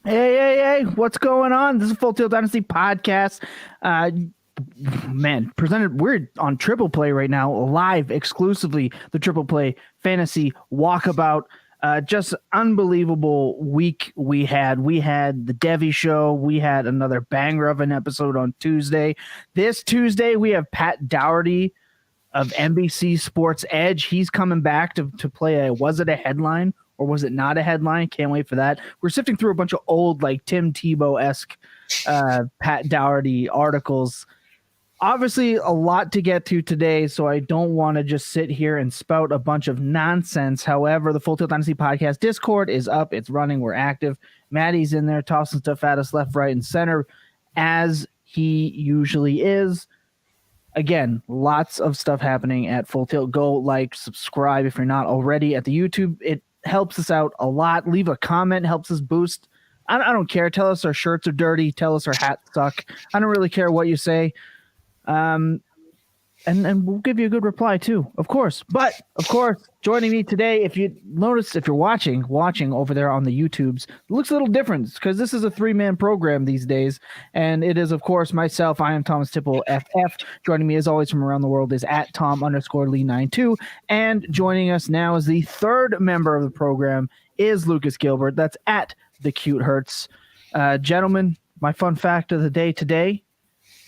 Hey, what's going on? This is Full Tilt Dynasty podcast. We're on Triple Play right now, live exclusively, the Triple Play Fantasy Walkabout. Just unbelievable week we had. We had the Devi show. We had another banger of an episode on Tuesday. This Tuesday, we have Pat Dougherty of NBC Sports Edge. He's coming back to play was it a headline or was it not a headline? Can't wait for that. We're sifting through a bunch of old, like Tim Tebow-esque Pat Dougherty articles. Obviously, a lot to get to today, so I don't want to just sit here and spout a bunch of nonsense. However, the Full Tilt Dynasty Podcast Discord is up. It's running. We're active. Maddie's in there tossing stuff at us left, right, and center, as he usually is. Again, lots of stuff happening at Full Tilt. Go like, subscribe if you're not already at the YouTube. It helps us out a lot. Leave a comment, helps us boost. I don't care. Tell us our shirts are dirty. Tell us our hats suck. I don't really care what you say. And we'll give you a good reply too, of course. But of course, joining me today, if you notice, if you're watching over there on the YouTubes, it looks a little different because this is a 3-man program these days. And it is, of course, myself. I am Thomas Tipple FF. Joining me as always from around the world is at Tom_Lee92. And joining us now as the third member of the program is Lucas Gilbert. That's at The Cute Hurts. Gentlemen, my fun fact of the day today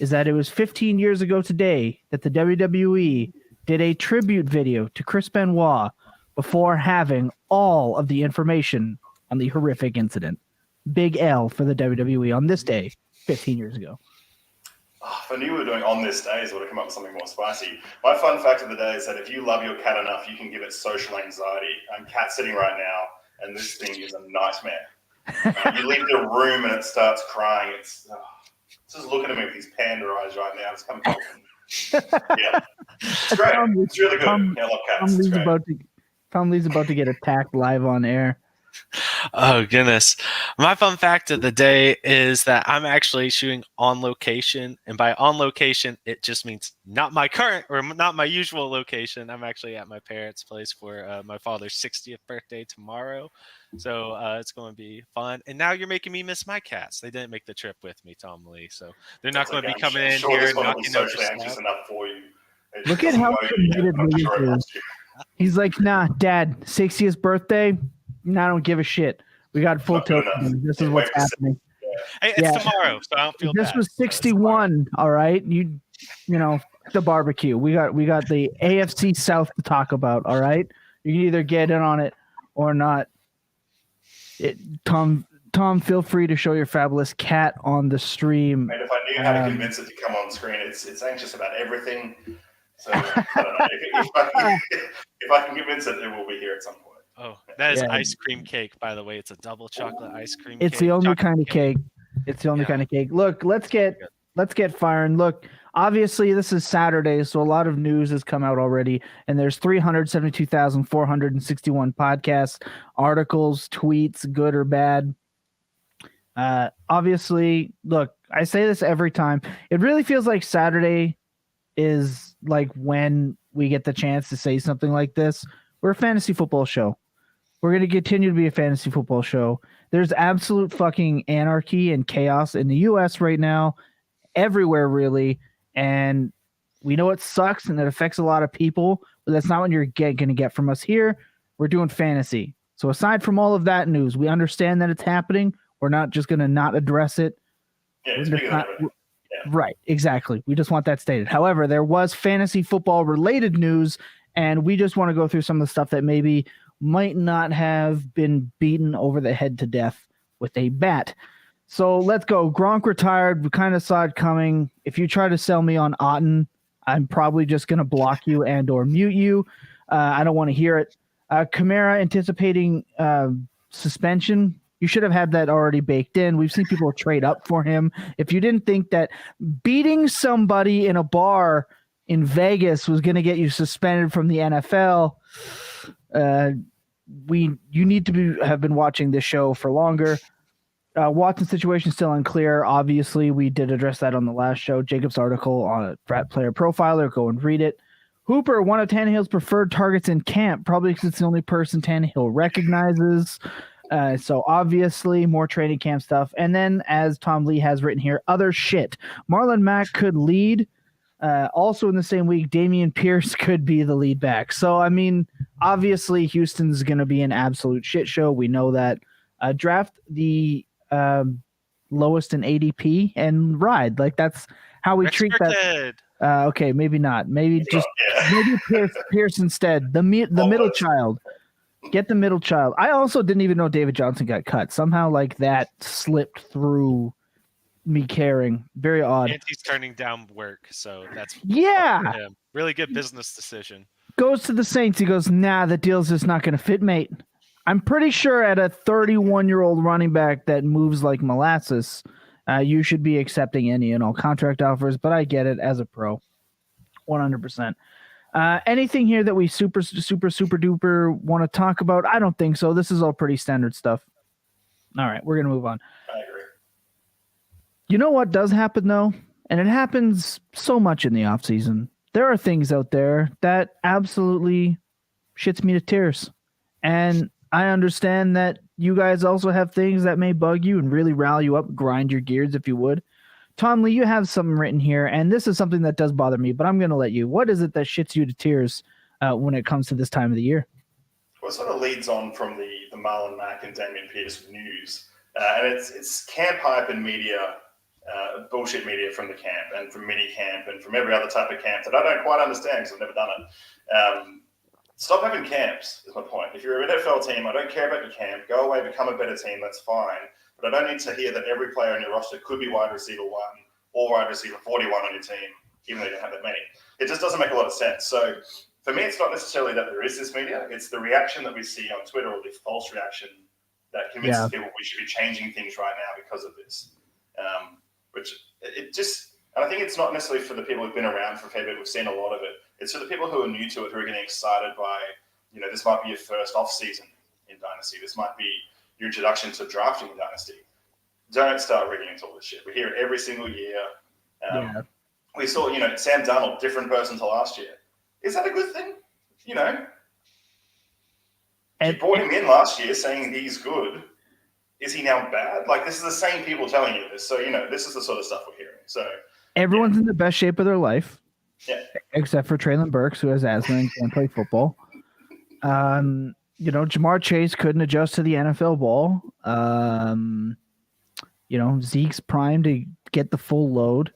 is that it was 15 years ago today that the WWE did a tribute video to Chris Benoit before having all of the information on the horrific incident. Big L for the WWE on this day, 15 years ago. Oh, if I knew we were doing on this day, it would have come up with something more spicy. My fun fact of the day is that if you love your cat enough, you can give it social anxiety. I'm cat sitting right now, and this thing is a nightmare. You leave the room and it starts crying. It's just looking at me with these panda eyes right now. It's coming. Yeah, it's great. It's really good. I love cats. Tom Lee's about to get attacked live on air. Oh, goodness. My fun fact of the day is that I'm actually shooting on location. And by on location, it just means not my current or not my usual location. I'm actually at my parents' place for my father's 60th birthday tomorrow. So it's going to be fun. And now you're making me miss my cats. They didn't make the trip with me, Tom Lee. So they're not going to be coming in here. Knocking socially anxious enough for you. Look at how committed Lucas is. He's like, nah, Dad, 60th birthday? I don't give a shit. We got Full Tilt. This is what's happening. Hey, it's tomorrow, so I don't feel bad. This was 61, all right? You know, the barbecue. We got the AFC South to talk about, all right? You can either get in on it or not. Tom, feel free to show your fabulous cat on the stream. Mate, if I knew how to convince it to come on screen, it's anxious about everything. So I don't know. If I can convince it, it will be here at some point. Oh, that is ice cream cake, by the way. It's a double chocolate ice cream cake. It's the only kind of cake. It's the only kind of cake. Look, let's get firing. Look, obviously this is Saturday, so a lot of news has come out already, and there's 372,461 podcasts, articles, tweets, good or bad. Obviously, look, I say this every time. It really feels like Saturday is like when we get the chance to say something like this. We're a fantasy football show. We're going to continue to be a fantasy football show. There's absolute fucking anarchy and chaos in the U.S. right now, everywhere really, and we know it sucks and it affects a lot of people, but that's not what you're going to get from us here. We're doing fantasy. So aside from all of that news, we understand that it's happening. We're not just going to not address it. Yeah, it's bigger than everything. Yeah. Right, exactly. We just want that stated. However, there was fantasy football related news, and we just want to go through some of the stuff that maybe might not have been beaten over the head to death with a bat. So let's go. Gronk retired. We kind of saw it coming. If you try to sell me on Otten, I'm probably just going to block you and or mute you. I don't want to hear it. Kamara anticipating suspension. You should have had that already baked in. We've seen people trade up for him. If you didn't think that beating somebody in a bar in Vegas was going to get you suspended from the NFL, you need to have been watching this show for longer. Watson's situation still unclear. Obviously, we did address that on the last show. Jacob's article on a Frat Player Profiler. Go and read it. Hooper, one of Tannehill's preferred targets in camp, probably because it's the only person Tannehill recognizes. So obviously more training camp stuff. And then as Tom Lee has written here, other shit. Marlon Mack could lead. Also in the same week, Damian Pierce could be the lead back. So, I mean, obviously Houston's going to be an absolute shit show. We know that. Draft the lowest in ADP and ride. Like, that's how we treat that. Okay, maybe not. Maybe maybe Pierce instead. The middle child. Get the middle child. I also didn't even know David Johnson got cut. Somehow, like, that slipped through me caring. Very odd. And he's turning down work, so that's yeah. Really good business decision. Goes to the Saints. He goes, nah, the deal's just not going to fit, mate. I'm pretty sure at a 31-year-old running back that moves like molasses, you should be accepting any and all contract offers, but I get it as a pro. 100%. Anything here that we super duper want to talk about? I don't think so. This is all pretty standard stuff. All right, we're going to move on. I agree. You know what does happen, though? And it happens so much in the offseason. There are things out there that absolutely shits me to tears. And I understand that you guys also have things that may bug you and really rile you up, grind your gears, if you would. Tom Lee, you have something written here, and this is something that does bother me, but I'm going to let you. What is it that shits you to tears when it comes to this time of the year? Well, it sort of leads on from the Marlon Mack and Damian Pierce news. And it's camp hype and media, bullshit media from the camp and from mini camp and from every other type of camp that I don't quite understand because I've never done it. Stop having camps is my point. If you're an NFL team, I don't care about your camp. Go away, become a better team. That's fine. But I don't need to hear that every player on your roster could be wide receiver 1 or wide receiver 41 on your team, even though you don't have that many. It just doesn't make a lot of sense. So for me, it's not necessarily that there is this media. It's the reaction that we see on Twitter, or the false reaction that convinces people we should be changing things right now because of this. And I think it's not necessarily for the people who've been around for a fair bit. We've seen a lot of it. It's for the people who are new to it, who are getting excited by, this might be your first off season in Dynasty. This might be your introduction to drafting in Dynasty. Don't start reading into all this shit. We hear it every single year. We saw, Sam Darnold, different person to last year. Is that a good thing? You brought him in last year saying he's good. Is he now bad? Like, this is the same people telling you this. So, this is the sort of stuff we're hearing. So everyone's in the best shape of their life. Yeah. Except for Traylon Burks, who has asthma and can't play football. Jamar Chase couldn't adjust to the NFL ball. Zeke's primed to get the full load.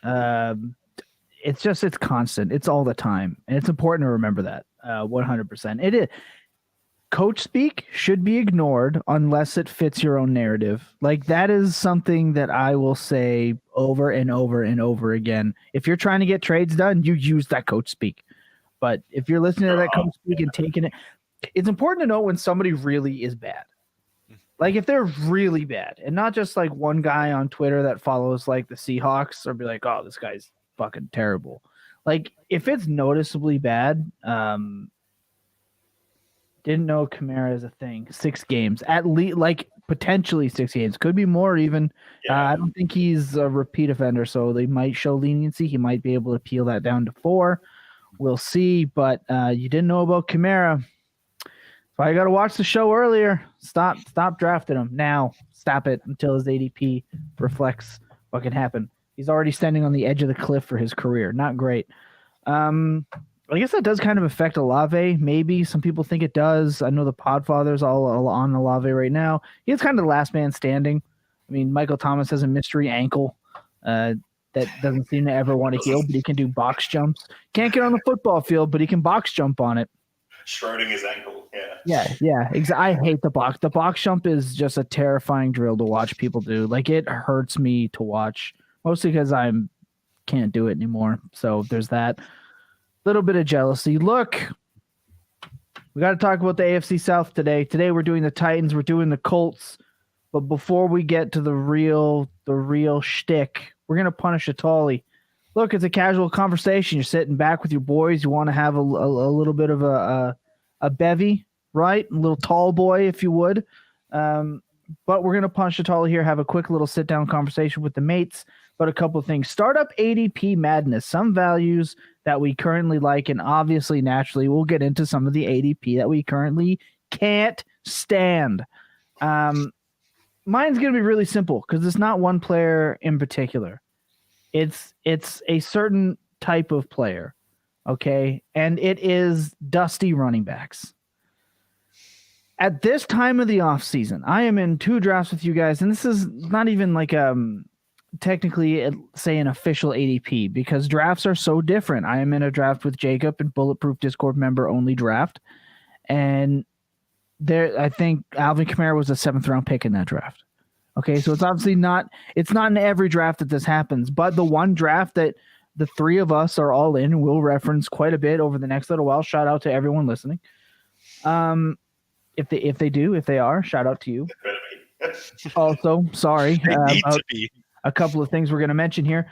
Again. It's constant. It's all the time. And it's important to remember that 100%. It is. Coach speak should be ignored unless it fits your own narrative. Like, that is something that I will say over and over and over again. If you're trying to get trades done, you use that coach speak. But if you're listening to that coach speak and taking it, it's important to know when somebody really is bad. Like, if they're really bad, and not just like one guy on Twitter that follows like the Seahawks or be like, oh, this guy's fucking terrible. Like, if it's noticeably bad, didn't know Kamara is a thing. 6 games, at least, like potentially 6 games, could be more even. I don't think he's a repeat offender, so they might show leniency. He might be able to peel that down to 4. We'll see. But you didn't know about Kamara. So I got to watch the show earlier. Stop drafting him now. Stop it until his ADP reflects what can happen. He's already standing on the edge of the cliff for his career. Not great. I guess that does kind of affect Olave. Maybe some people think it does. I know the Podfather's all on Olave right now. He's kind of the last man standing. I mean, Michael Thomas has a mystery ankle that doesn't seem to ever want to heal, but he can do box jumps. Can't get on the football field, but he can box jump on it. Schrodinger's ankle. Yeah. Yeah. I hate the box. The box jump is just a terrifying drill to watch people do. Like, it hurts me to watch, mostly because I can't do it anymore. So there's that. Little bit of jealousy. Look, we got to talk about the AFC South today. Today we're doing the Titans, we're doing the Colts. But before we get to the real shtick, we're gonna punish a tallie. Look, it's a casual conversation. You're sitting back with your boys. You want to have a little bit of a bevy, right? A little tall boy, if you would. But we're gonna punch a tallie here. Have a quick little sit down conversation with the mates. But a couple of things. Startup ADP madness. Some values that we currently like, and obviously, naturally, we'll get into some of the ADP that we currently can't stand. Mine's going to be really simple because it's not one player in particular. It's a certain type of player, okay? And it is dusty running backs. At this time of the offseason, I am in 2 drafts with you guys, and this is not even like technically say an official ADP because drafts are so different. I am in a draft with Jacob and Bulletproof Discord member only draft, and I think Alvin Kamara was a 7th round pick in that draft. Okay, so it's obviously not in every draft that this happens, but the one draft that the 3 of us are all in, we'll reference quite a bit over the next little while. Shout out to everyone listening. If they are, shout out to you. Also, sorry about a couple of things we're going to mention here.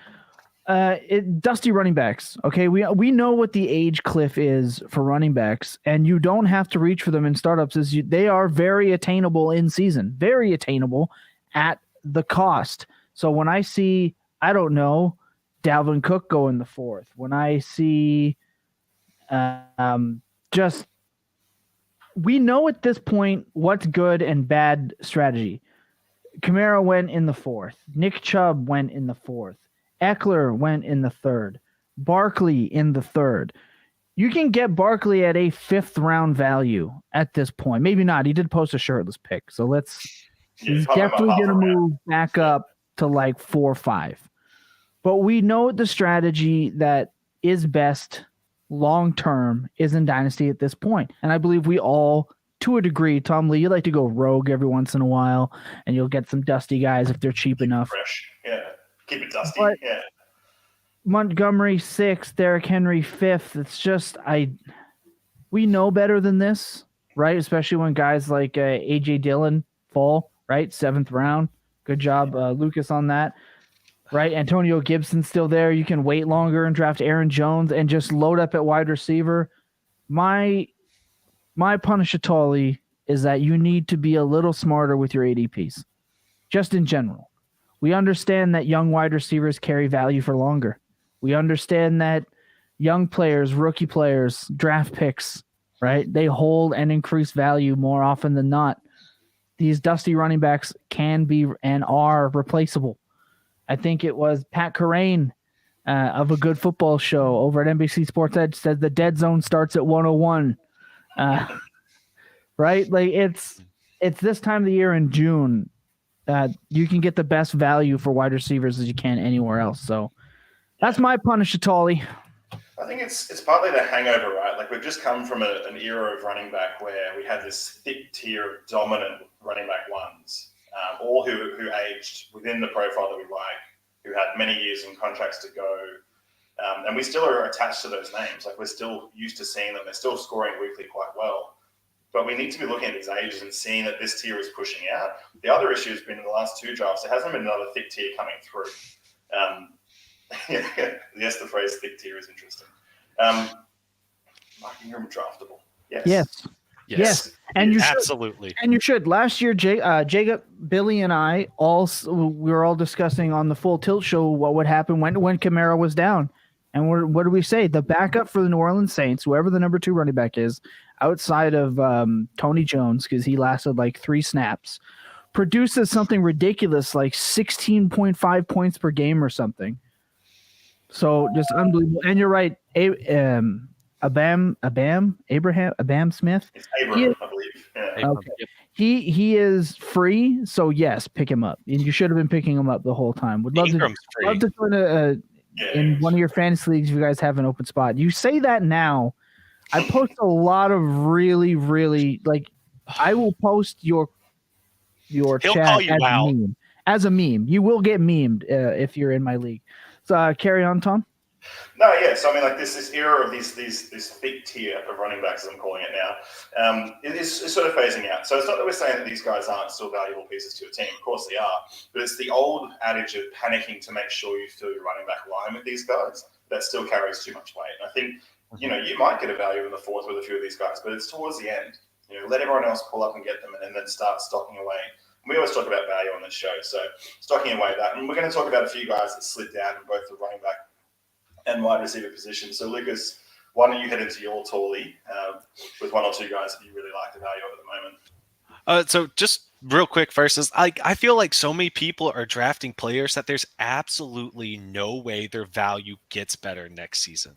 Dusty running backs. Okay, we know what the age cliff is for running backs, and you don't have to reach for them in startups. They are very attainable in season, very attainable at the cost. So when I see, I don't know, Dalvin Cook go in the 4th, when I see we know at this point what's good and bad strategy. Kamara went in the 4th. Nick Chubb went in the 4th. Eckler went in the 3rd. Barkley in the 3rd. You can get Barkley at a 5th round value at this point. Maybe not. He did post a shirtless pick. So he's definitely going to move back up to like 4 or 5. But we know the strategy that is best long-term is in Dynasty at this point. And I believe we all, to a degree, Tom Lee, you like to go rogue every once in a while, and you'll get some dusty guys if they're cheap enough. Fresh. Yeah. Keep it dusty. But yeah. Montgomery 6th, Derrick Henry 5th. It's just we know better than this, right? Especially when guys like A.J. Dillon fall, right? 7th round. Good job, Lucas, on that. Right, Antonio Gibson's still there. You can wait longer and draft Aaron Jones and just load up at wide receiver. My Punishitali is that you need to be a little smarter with your ADPs, just in general. We understand that young wide receivers carry value for longer. We understand that young players, rookie players, draft picks, right? They hold and increase value more often than not. These dusty running backs can be and are replaceable. I think it was Pat Kerrane of A Good Football Show over at NBC Sports Edge said the dead zone starts at 101. Right? Like it's this time of the year in June. You can get the best value for wide receivers as you can anywhere else. So that's my Punishitali. I think it's partly the hangover, right? Like we've just come from an era of running back where we had this thick tier of dominant running back ones. All who aged within the profile that we like, who had many years and contracts to go. And we still are attached to those names. Like we're still used to seeing them. They're still scoring weekly quite well. But we need to be looking at these ages and seeing that this tier is pushing out. The other issue has been in the last 2 drafts, there hasn't been another thick tier coming through. Yes, the phrase thick tier is interesting. Mark Ingram draftable. Yes. And you should. Absolutely. And you should. Last year, Jacob, Billy, and I we were all discussing on the Full Tilt show what would happen when Kamara was down. And what did we say? The backup for the New Orleans Saints, whoever the number 2 running back is, outside of Tony Jones, because he lasted like 3 snaps, produces something ridiculous like 16.5 points per game or something. So just unbelievable. And you're right. Abraham Smith. It's Abraham, I believe. Yeah. Okay. He is free, so yes, pick him up. And you should have been picking him up the whole time. Would love to put in one of your fantasy leagues if you guys have an open spot. You say that now. I post a lot of really, really I will post your chat as a meme. You will get memed if you're in my league. So carry on, Tom. No, yeah. So I mean, like this era of this thick tier of running backs, as I'm calling it now, it is sort of phasing out. So it's not that we're saying that these guys aren't still valuable pieces to your team. Of course they are. But it's the old adage of panicking to make sure you fill your running back line with these guys that still carries too much weight. And I think you might get a value in the 4th with a few of these guys, but it's towards the end. Let everyone else pull up and get them, and then start stocking away. We always talk about value on this show, so stocking away that. And we're going to talk about a few guys that slid down in both the running back and wide receiver position. So, Lucas, why don't you head into your tallie with 1 or 2 guys that you really like the value of at the moment? So just real quick first is I feel like so many people are drafting players that there's absolutely no way their value gets better next season.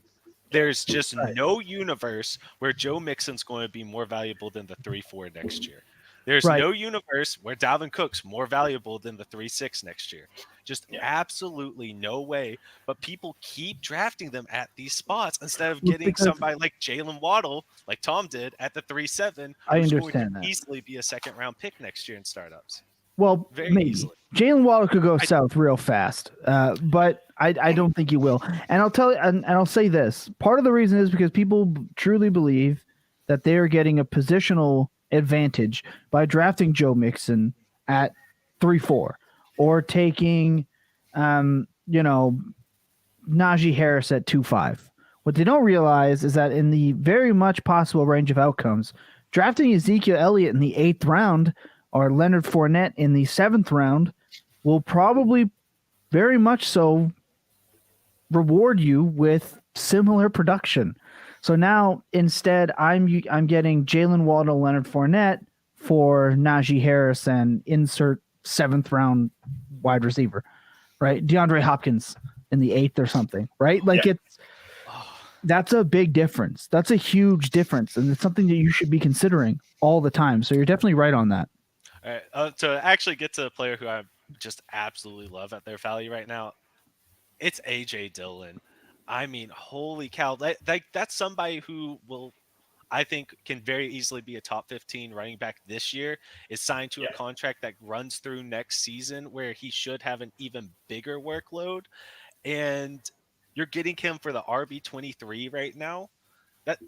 There's just Right. no universe where Joe Mixon's going to be more valuable than the 3-4 next year. There's Right. no universe where Dalvin Cook's more valuable than the 3-6 next year. Just Yeah. absolutely no way. But people keep drafting them at these spots instead of Well, it's getting because somebody like Jalen Waddle, like Tom did at the 3-7, I who's going to understand that. easily be a second round pick next year in startups. Well, Very maybe easily. Jalen Waddle could go I- south real fast, but I don't think he will. And I'll tell you, and I'll say this: part of the reason is because people truly believe that they are getting a positional advantage by drafting Joe Mixon at 3-4, or taking, Najee Harris at 2-5. What they don't realize is that in the very much possible range of outcomes, drafting Ezekiel Elliott in the 8th round or Leonard Fournette in the 7th round will probably very much so reward you with similar production. So now instead, I'm getting Jalen Waddle, Leonard Fournette for Najee Harris, and insert 7th round wide receiver, right? DeAndre Hopkins in the 8th or something, right? Like Yeah. that's a big difference. That's a huge difference, and it's something that you should be considering all the time. So you're definitely right on that. All right. To actually get to a player who I just absolutely love at their value right now, it's AJ Dillon. I mean, holy cow! That's somebody who will, I think, can very easily be a top 15 running back this year. Is signed to a Yeah. contract that runs through next season, where he should have an even bigger workload, and you're getting him for the RB23 right now. That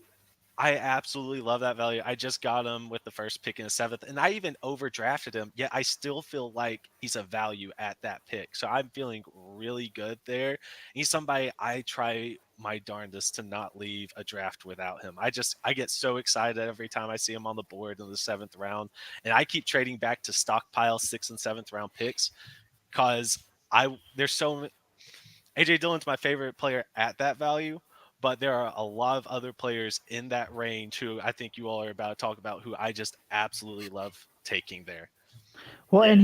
I absolutely love that value. I just got him with the first pick in the 7th, and I even overdrafted him. Yet I still feel like he's a value at that pick. So I'm feeling really good there. He's somebody I try my darndest to not leave a draft without him. I get so excited every time I see him on the board in the 7th round, and I keep trading back to stockpile 6th and 7th round picks because there's so AJ Dillon's my favorite player at that value, but there are a lot of other players in that range who I think you all are about to talk about who I just absolutely love taking there. Well, Yeah. and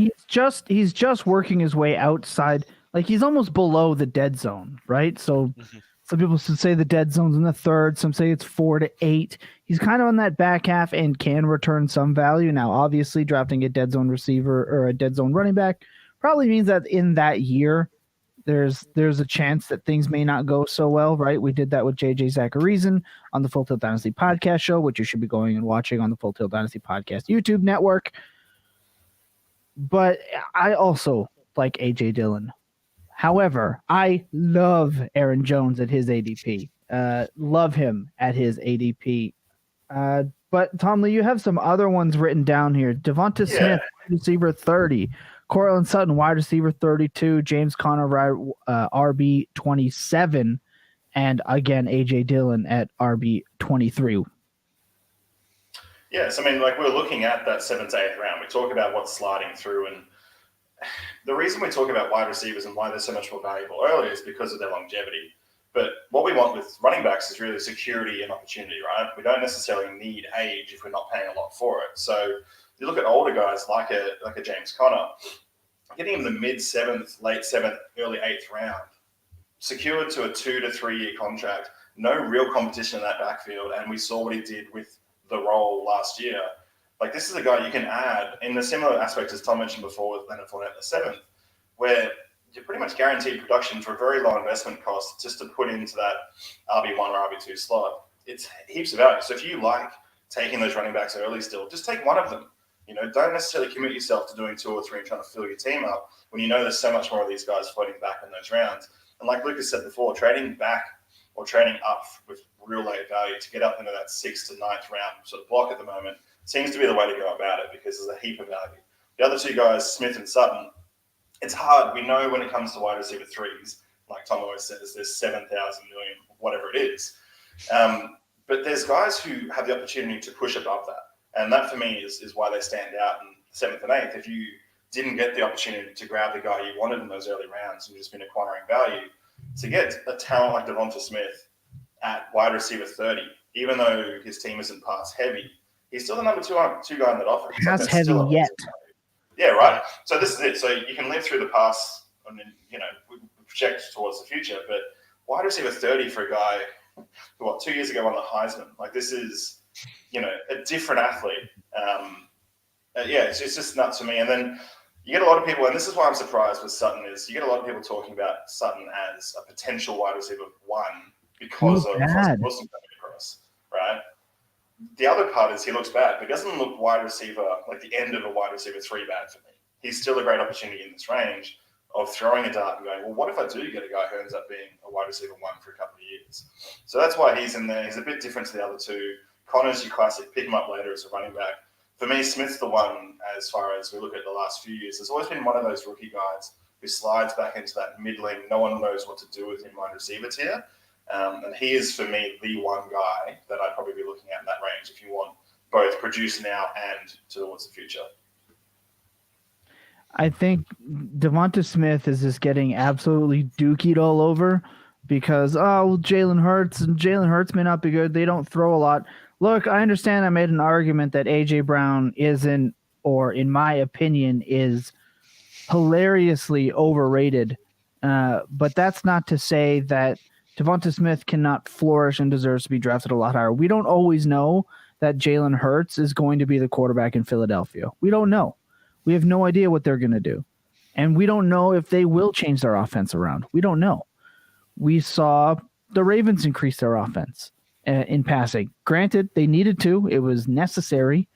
he's just working his way outside, like he's almost below the dead zone, right? So some people say the dead zone's in the 3rd, some say it's 4 to 8. He's kind of on that back half and can return some value. Now, obviously, drafting a dead zone receiver or a dead zone running back probably means that in that year, there's a chance that things may not go so well, right? We did that with JJ Zacharyson on the Full Tilt Dynasty podcast show, which you should be going and watching on the Full Tilt Dynasty podcast YouTube network. But I also like AJ Dillon. However, I love Aaron Jones at his ADP. Love him at his ADP. But Tom Lee, you have some other ones written down here. Devonta Yeah. Smith, wide receiver 30. Cortland Sutton, wide receiver 32. James Conner, RB 27. And again, AJ Dillon at RB 23. Yes, I mean, like we're looking at that 7th to 8th round. We talk about what's sliding through, and the reason we talk about wide receivers and why they're so much more valuable early is because of their longevity. But what we want with running backs is really security and opportunity, right? We don't necessarily need age if we're not paying a lot for it. So you look at older guys like a James Conner, getting him the mid 7th, late 7th, early 8th round, secured to a 2 to 3 year contract, no real competition in that backfield, and we saw what he did with the role last year. Like, this is a guy you can add in the similar aspects as Tom mentioned before with Leonard Fournette the 7th, where you're pretty much guaranteed production for a very low investment cost just to put into that RB1 or RB2 slot. It's heaps of value. So if you like taking those running backs early still, just take one of them. You know, don't necessarily commit yourself to doing 2 or 3 and trying to fill your team up when you know there's so much more of these guys floating back in those rounds. And like Lucas said before, trading back or trading up with real late value to get up into that 6th to 9th round sort of block at the moment seems to be the way to go about it because there's a heap of value. The other 2 guys, Smith and Sutton, it's hard. We know when it comes to wide receiver 3s, like Tom always says, there's 7,000 million, whatever it is. But there's guys who have the opportunity to push above that. And that for me is why they stand out in 7th and 8th. If you didn't get the opportunity to grab the guy you wanted in those early rounds and just been acquiring value, to get a talent like Devonta Smith at wide receiver 30, even though his team isn't pass heavy, He's still the number two guy in that offense. Pass that's heavy still yet. Yeah, right. So this is it. So you can live through the past, and then we project towards the future. But wide receiver 30 for a guy who 2 years ago won the Heisman. Like this is a different athlete. It's just nuts for me. And then you get a lot of people, and this is why I'm surprised with Sutton, is you get a lot of people talking about Sutton as a potential wide receiver 1 because of Wilson coming across, right? The other part is he looks bad, but he doesn't look wide receiver, like the end of a wide receiver 3 bad for me. He's still a great opportunity in this range of throwing a dart and going, well, what if I do get a guy who ends up being a wide receiver 1 for a couple of years? So that's why he's in there. He's a bit different to the other two. Connor's your classic, pick him up later as a running back. For me, Smith's the one as far as we look at the last few years. There's always been one of those rookie guys who slides back into that middling, no one knows what to do with him wide receiver tier. And he is, for me, the one guy that I'd probably be looking at in that range if you want both produce now and towards the future. I think Devonta Smith is just getting absolutely dookied all over because, Jalen Hurts may not be good. They don't throw a lot. Look, I understand I made an argument that A.J. Brown isn't, or in my opinion, is hilariously overrated. But that's not to say that Devonta Smith cannot flourish and deserves to be drafted a lot higher. We don't always know that Jalen Hurts is going to be the quarterback in Philadelphia. We don't know. We have no idea what they're going to do. And we don't know if they will change their offense around. We don't know. We saw the Ravens increase their offense in passing. Granted, they needed to. It was necessary.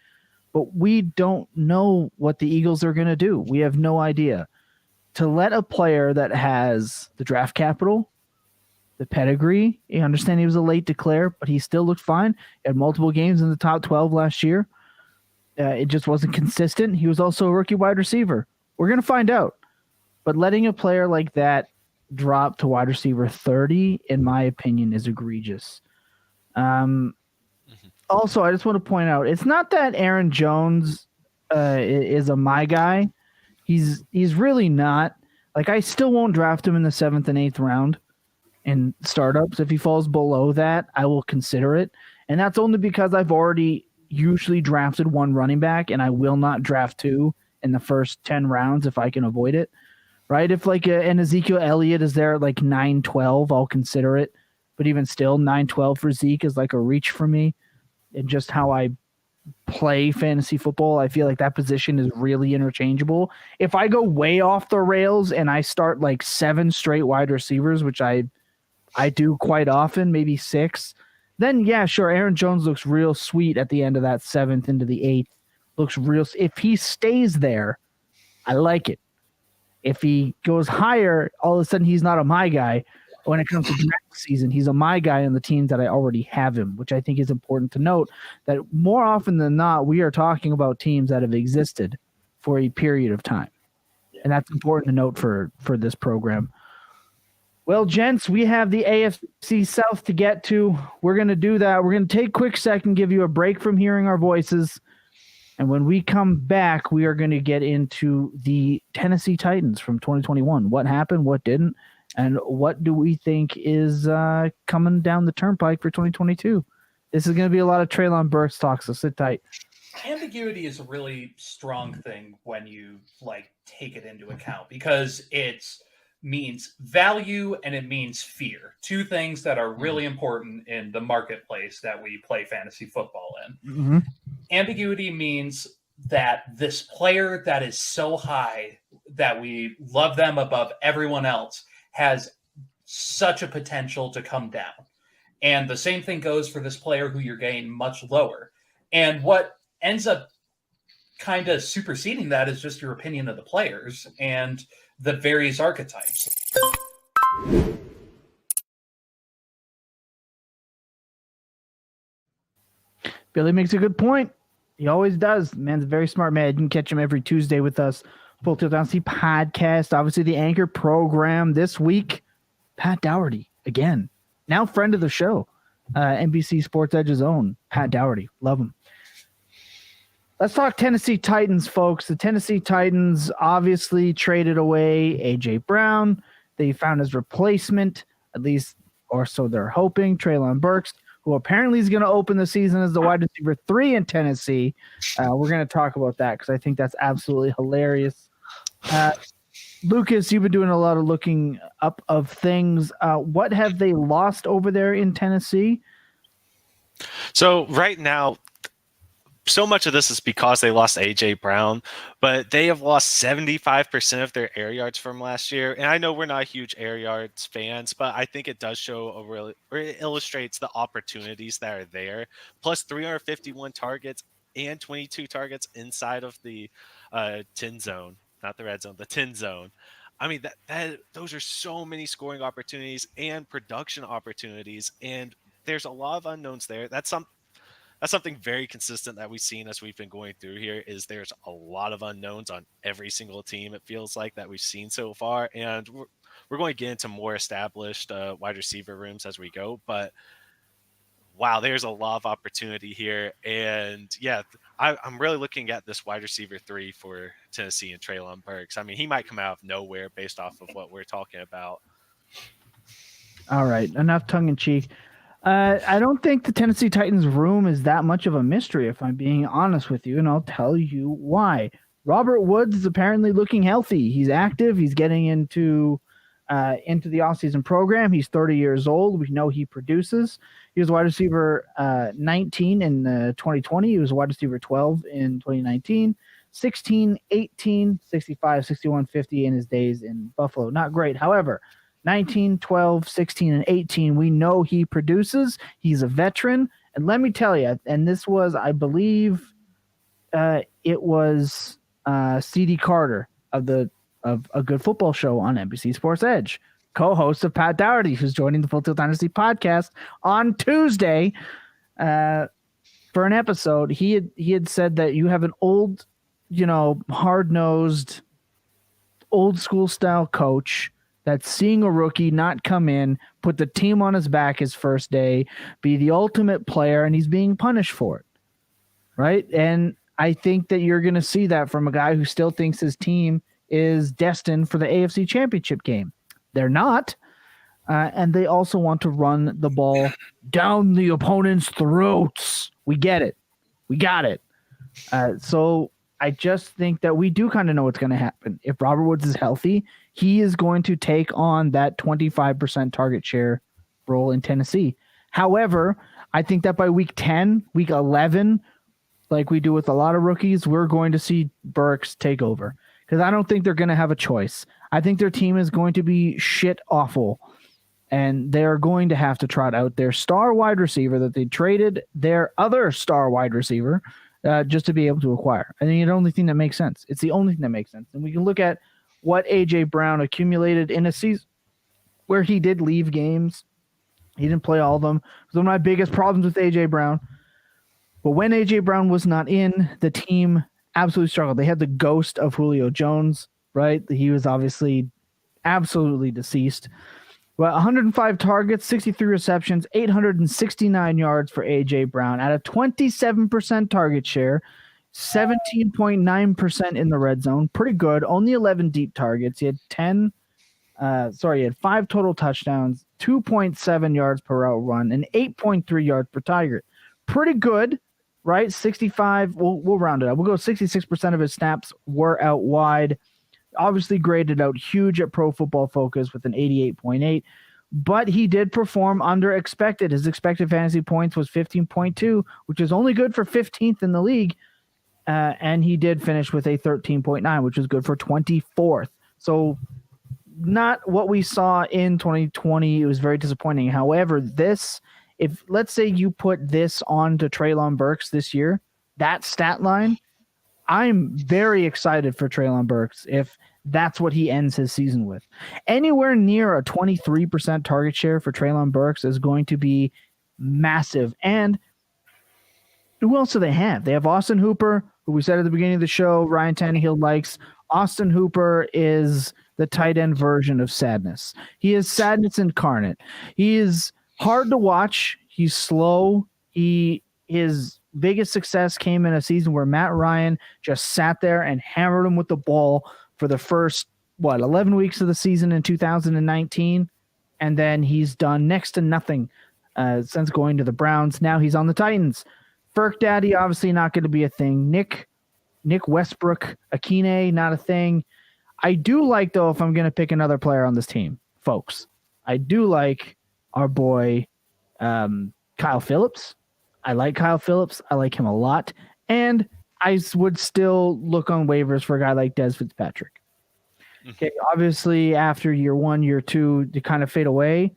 But we don't know what the Eagles are going to do. We have no idea. To let a player that has the draft capital, the pedigree, you understand he was a late declare, but he still looked fine. He had multiple games in the top 12 last year. It just wasn't consistent. He was also a rookie wide receiver. We're going to find out. But letting a player like that drop to wide receiver 30, in my opinion, is egregious. Also, I just want to point out, it's not that Aaron Jones is a my guy. He's really not. Like, I still won't draft him in the 7th and 8th round in startups. If he falls below that, I will consider it. And that's only because I've already usually drafted one running back, and I will not draft two in the first 10 rounds if I can avoid it. Right? If like an Ezekiel Elliott is there at like 9-12, I'll consider it. But even still, 9-12 for Zeke is like a reach for me. And just how I play fantasy football, I feel like that position is really interchangeable. If I go way off the rails and I start like 7 straight wide receivers, which I do quite often, maybe 6, then yeah, sure, Aaron Jones looks real sweet at the end of that 7th into the 8th. Looks real. If he stays there, I like it. If he goes higher, all of a sudden he's not a my guy. When it comes to draft season, he's a my guy on the teams that I already have him, which I think is important to note that more often than not, we are talking about teams that have existed for a period of time. Yeah. And that's important to note for this program. Well, gents, we have the AFC South to get to. We're going to do that. We're going to take a quick second, give you a break from hearing our voices. And when we come back, we are going to get into the Tennessee Titans from 2021. What happened, what didn't, and what do we think is coming down the turnpike for 2022? This is going to be a lot of Treylon Burks talk, so sit tight. Ambiguity is a really strong thing when you take it into account because it means value and it means fear. Two things that are really important in the marketplace that we play fantasy football in. Mm-hmm. Ambiguity means that this player that is so high that we love them above everyone else has such a potential to come down. And the same thing goes for this player who you're getting much lower. And what ends up kind of superseding that is just your opinion of the players and the various archetypes. Billy makes a good point. He always does. Man's a very smart man. You can catch him every Tuesday with us. Full Tilt Dynasty podcast. Obviously, the anchor program this week. Pat Dougherty again. Now friend of the show. NBC Sports Edge's own Pat Dougherty. Love him. Let's talk Tennessee Titans, folks. The Tennessee Titans obviously traded away A.J. Brown. They found his replacement, at least, or so they're hoping, Treylon Burks, who apparently is going to open the season as the wide receiver 3 in Tennessee. We're going to talk about that because I think that's absolutely hilarious. Lucas, you've been doing a lot of looking up of things. What have they lost over there in Tennessee? So right now, so much of this is because they lost AJ Brown, but they have lost 75% of their air yards from last year. And I know we're not huge air yards fans, but I think it does show or it illustrates the opportunities that are there. Plus 351 targets and 22 targets inside of the 10 zone, not the red zone, the 10 zone. I mean, those are so many scoring opportunities and production opportunities, and there's a lot of unknowns there. That's something very consistent that we've seen as we've been going through here is there's a lot of unknowns on every single team, it feels like, that we've seen so far. And we're going to get into more established wide receiver rooms as we go. But wow, there's a lot of opportunity here. And yeah, I'm really looking at this wide receiver 3 for Tennessee and Treylon Burks. I mean, he might come out of nowhere based off of what we're talking about. All right, enough tongue in cheek. I don't think the Tennessee Titans room is that much of a mystery, if I'm being honest with you, and I'll tell you why. Robert Woods is apparently looking healthy. He's active. He's getting into the offseason program. He's 30 years old. We know he produces. He was wide receiver 19 in 2020. He was wide receiver 12 in 2019. 16, 18, 65, 61, 50 in his days in Buffalo. Not great. However, 19, 12, 16, and 18, we know he produces. He's a veteran. And let me tell you, and this was, I believe, it was C.D. Carter of A Good Football Show on NBC Sports Edge, co-host of Pat Dougherty, who's joining the Full Tilt Dynasty podcast on Tuesday for an episode. He had said that you have an old, hard-nosed, old-school style coach that's seeing a rookie not come in, put the team on his back his first day, be the ultimate player, and he's being punished for it, right? And I think that you're going to see that from a guy who still thinks his team is destined for the AFC Championship game. They're not, and they also want to run the ball down the opponent's throats. We get it. We got it. So I just think that we do kind of know what's going to happen. If Robert Woods is healthy, he is going to take on that 25% target share role in Tennessee. However, I think that by week 10, week 11, like we do with a lot of rookies, we're going to see Burks take over because I don't think they're going to have a choice. I think their team is going to be shit awful, and they're going to have to trot out their star wide receiver that they traded their other star wide receiver just to be able to acquire. I think it's the only thing that makes sense. It's the only thing that makes sense. And we can look at what A.J. Brown accumulated in a season where he did leave games. He didn't play all of them. It was one of my biggest problems with A.J. Brown. But when A.J. Brown was not in, the team absolutely struggled. They had the ghost of Julio Jones, right? He was obviously absolutely deceased. Well, 105 targets, 63 receptions, 869 yards for A.J. Brown at a 27% target share, 17.9% in the red zone. Pretty good. Only 11 deep targets. He had 5 total touchdowns, 2.7 yards per route run, and 8.3 yards per target. Pretty good, right? 65. We'll round it up. We'll go 66% of his snaps were out wide. Obviously graded out huge at Pro Football Focus with an 88.8, but he did perform under expected. His expected fantasy points was 15.2, which is only good for 15th in the league. And he did finish with a 13.9, which was good for 24th. So not what we saw in 2020. It was very disappointing. However, if let's say you put this on to Treylon Burks this year, that stat line, I'm very excited for Treylon Burks if that's what he ends his season with. Anywhere near a 23% target share for Treylon Burks is going to be massive. And who else do they have? They have Austin Hooper, who we said at the beginning of the show, Ryan Tannehill likes. Austin Hooper is the tight end version of sadness. He is sadness incarnate. He is hard to watch. He's slow. His biggest success came in a season where Matt Ryan just sat there and hammered him with the ball for the first, 11 weeks of the season in 2019. And then he's done next to nothing since going to the Browns. Now he's on the Titans. Ferk Daddy, obviously not going to be a thing. Nick Westbrook, Akine, not a thing. I do like, though, if I'm going to pick another player on this team, folks, I do like our boy Kyle Phillips. I like Kyle Phillips. I like him a lot. And I would still look on waivers for a guy like Des Fitzpatrick. Okay, obviously, after year 1, year 2, they kind of fade away.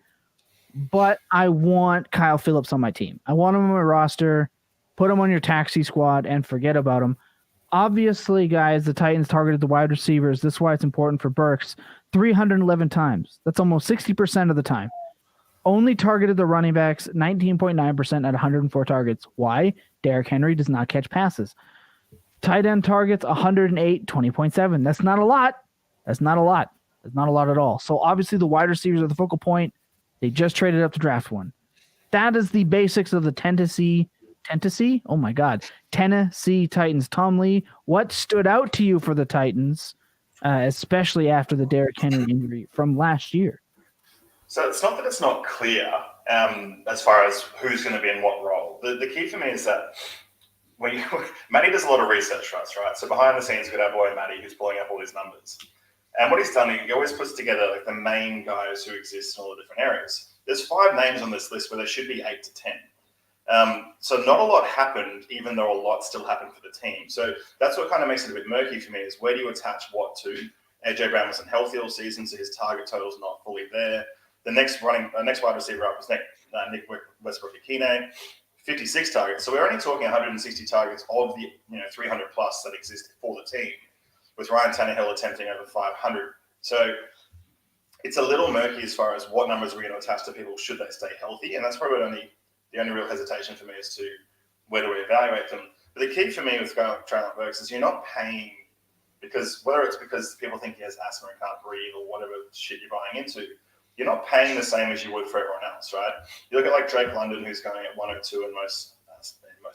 But I want Kyle Phillips on my team. I want him on my roster. Put him on your taxi squad and forget about him. Obviously, guys, the Titans targeted the wide receivers. This is why it's important for Burks. 311 times. That's almost 60% of the time. Only targeted the running backs 19.9% at 104 targets. Why? Derrick Henry does not catch passes. Tight end targets 108, 20.7. That's not a lot. That's not a lot. That's not a lot at all. So obviously the wide receivers are the focal point. They just traded up to draft one. That is the basics of the Tennessee. Oh my God. Tennessee Titans. Tom Lee, what stood out to you for the Titans, especially after the Derrick Henry injury from last year? So it's not that it's not clear as far as who's going to be in what role. The key for me is that Matty does a lot of research for us, right? So behind the scenes, we've got our boy Matty who's pulling up all these numbers. And what he's done, he always puts together like the main guys who exist in all the different areas. There's 5 names on this list where there should be 8 to 10. So not a lot happened, even though a lot still happened for the team. So that's what kind of makes it a bit murky for me is where do you attach what to? AJ Brown wasn't healthy all season, so his target total's not fully there. The next wide receiver up was Nick Westbrook-Akine, 56 targets. So we're only talking 160 targets of the 300 plus that existed for the team, with Ryan Tannehill attempting over 500. So it's a little murky as far as what numbers we're going to attach to people should they stay healthy, and that's probably the only real hesitation for me as to where do we evaluate them. But the key for me with Treylon Burks is you're not paying because whether it's because people think he has asthma and can't breathe or whatever shit you're buying into, you're not paying the same as you would for everyone else, right? You look at like Drake London, who's going at 102 in most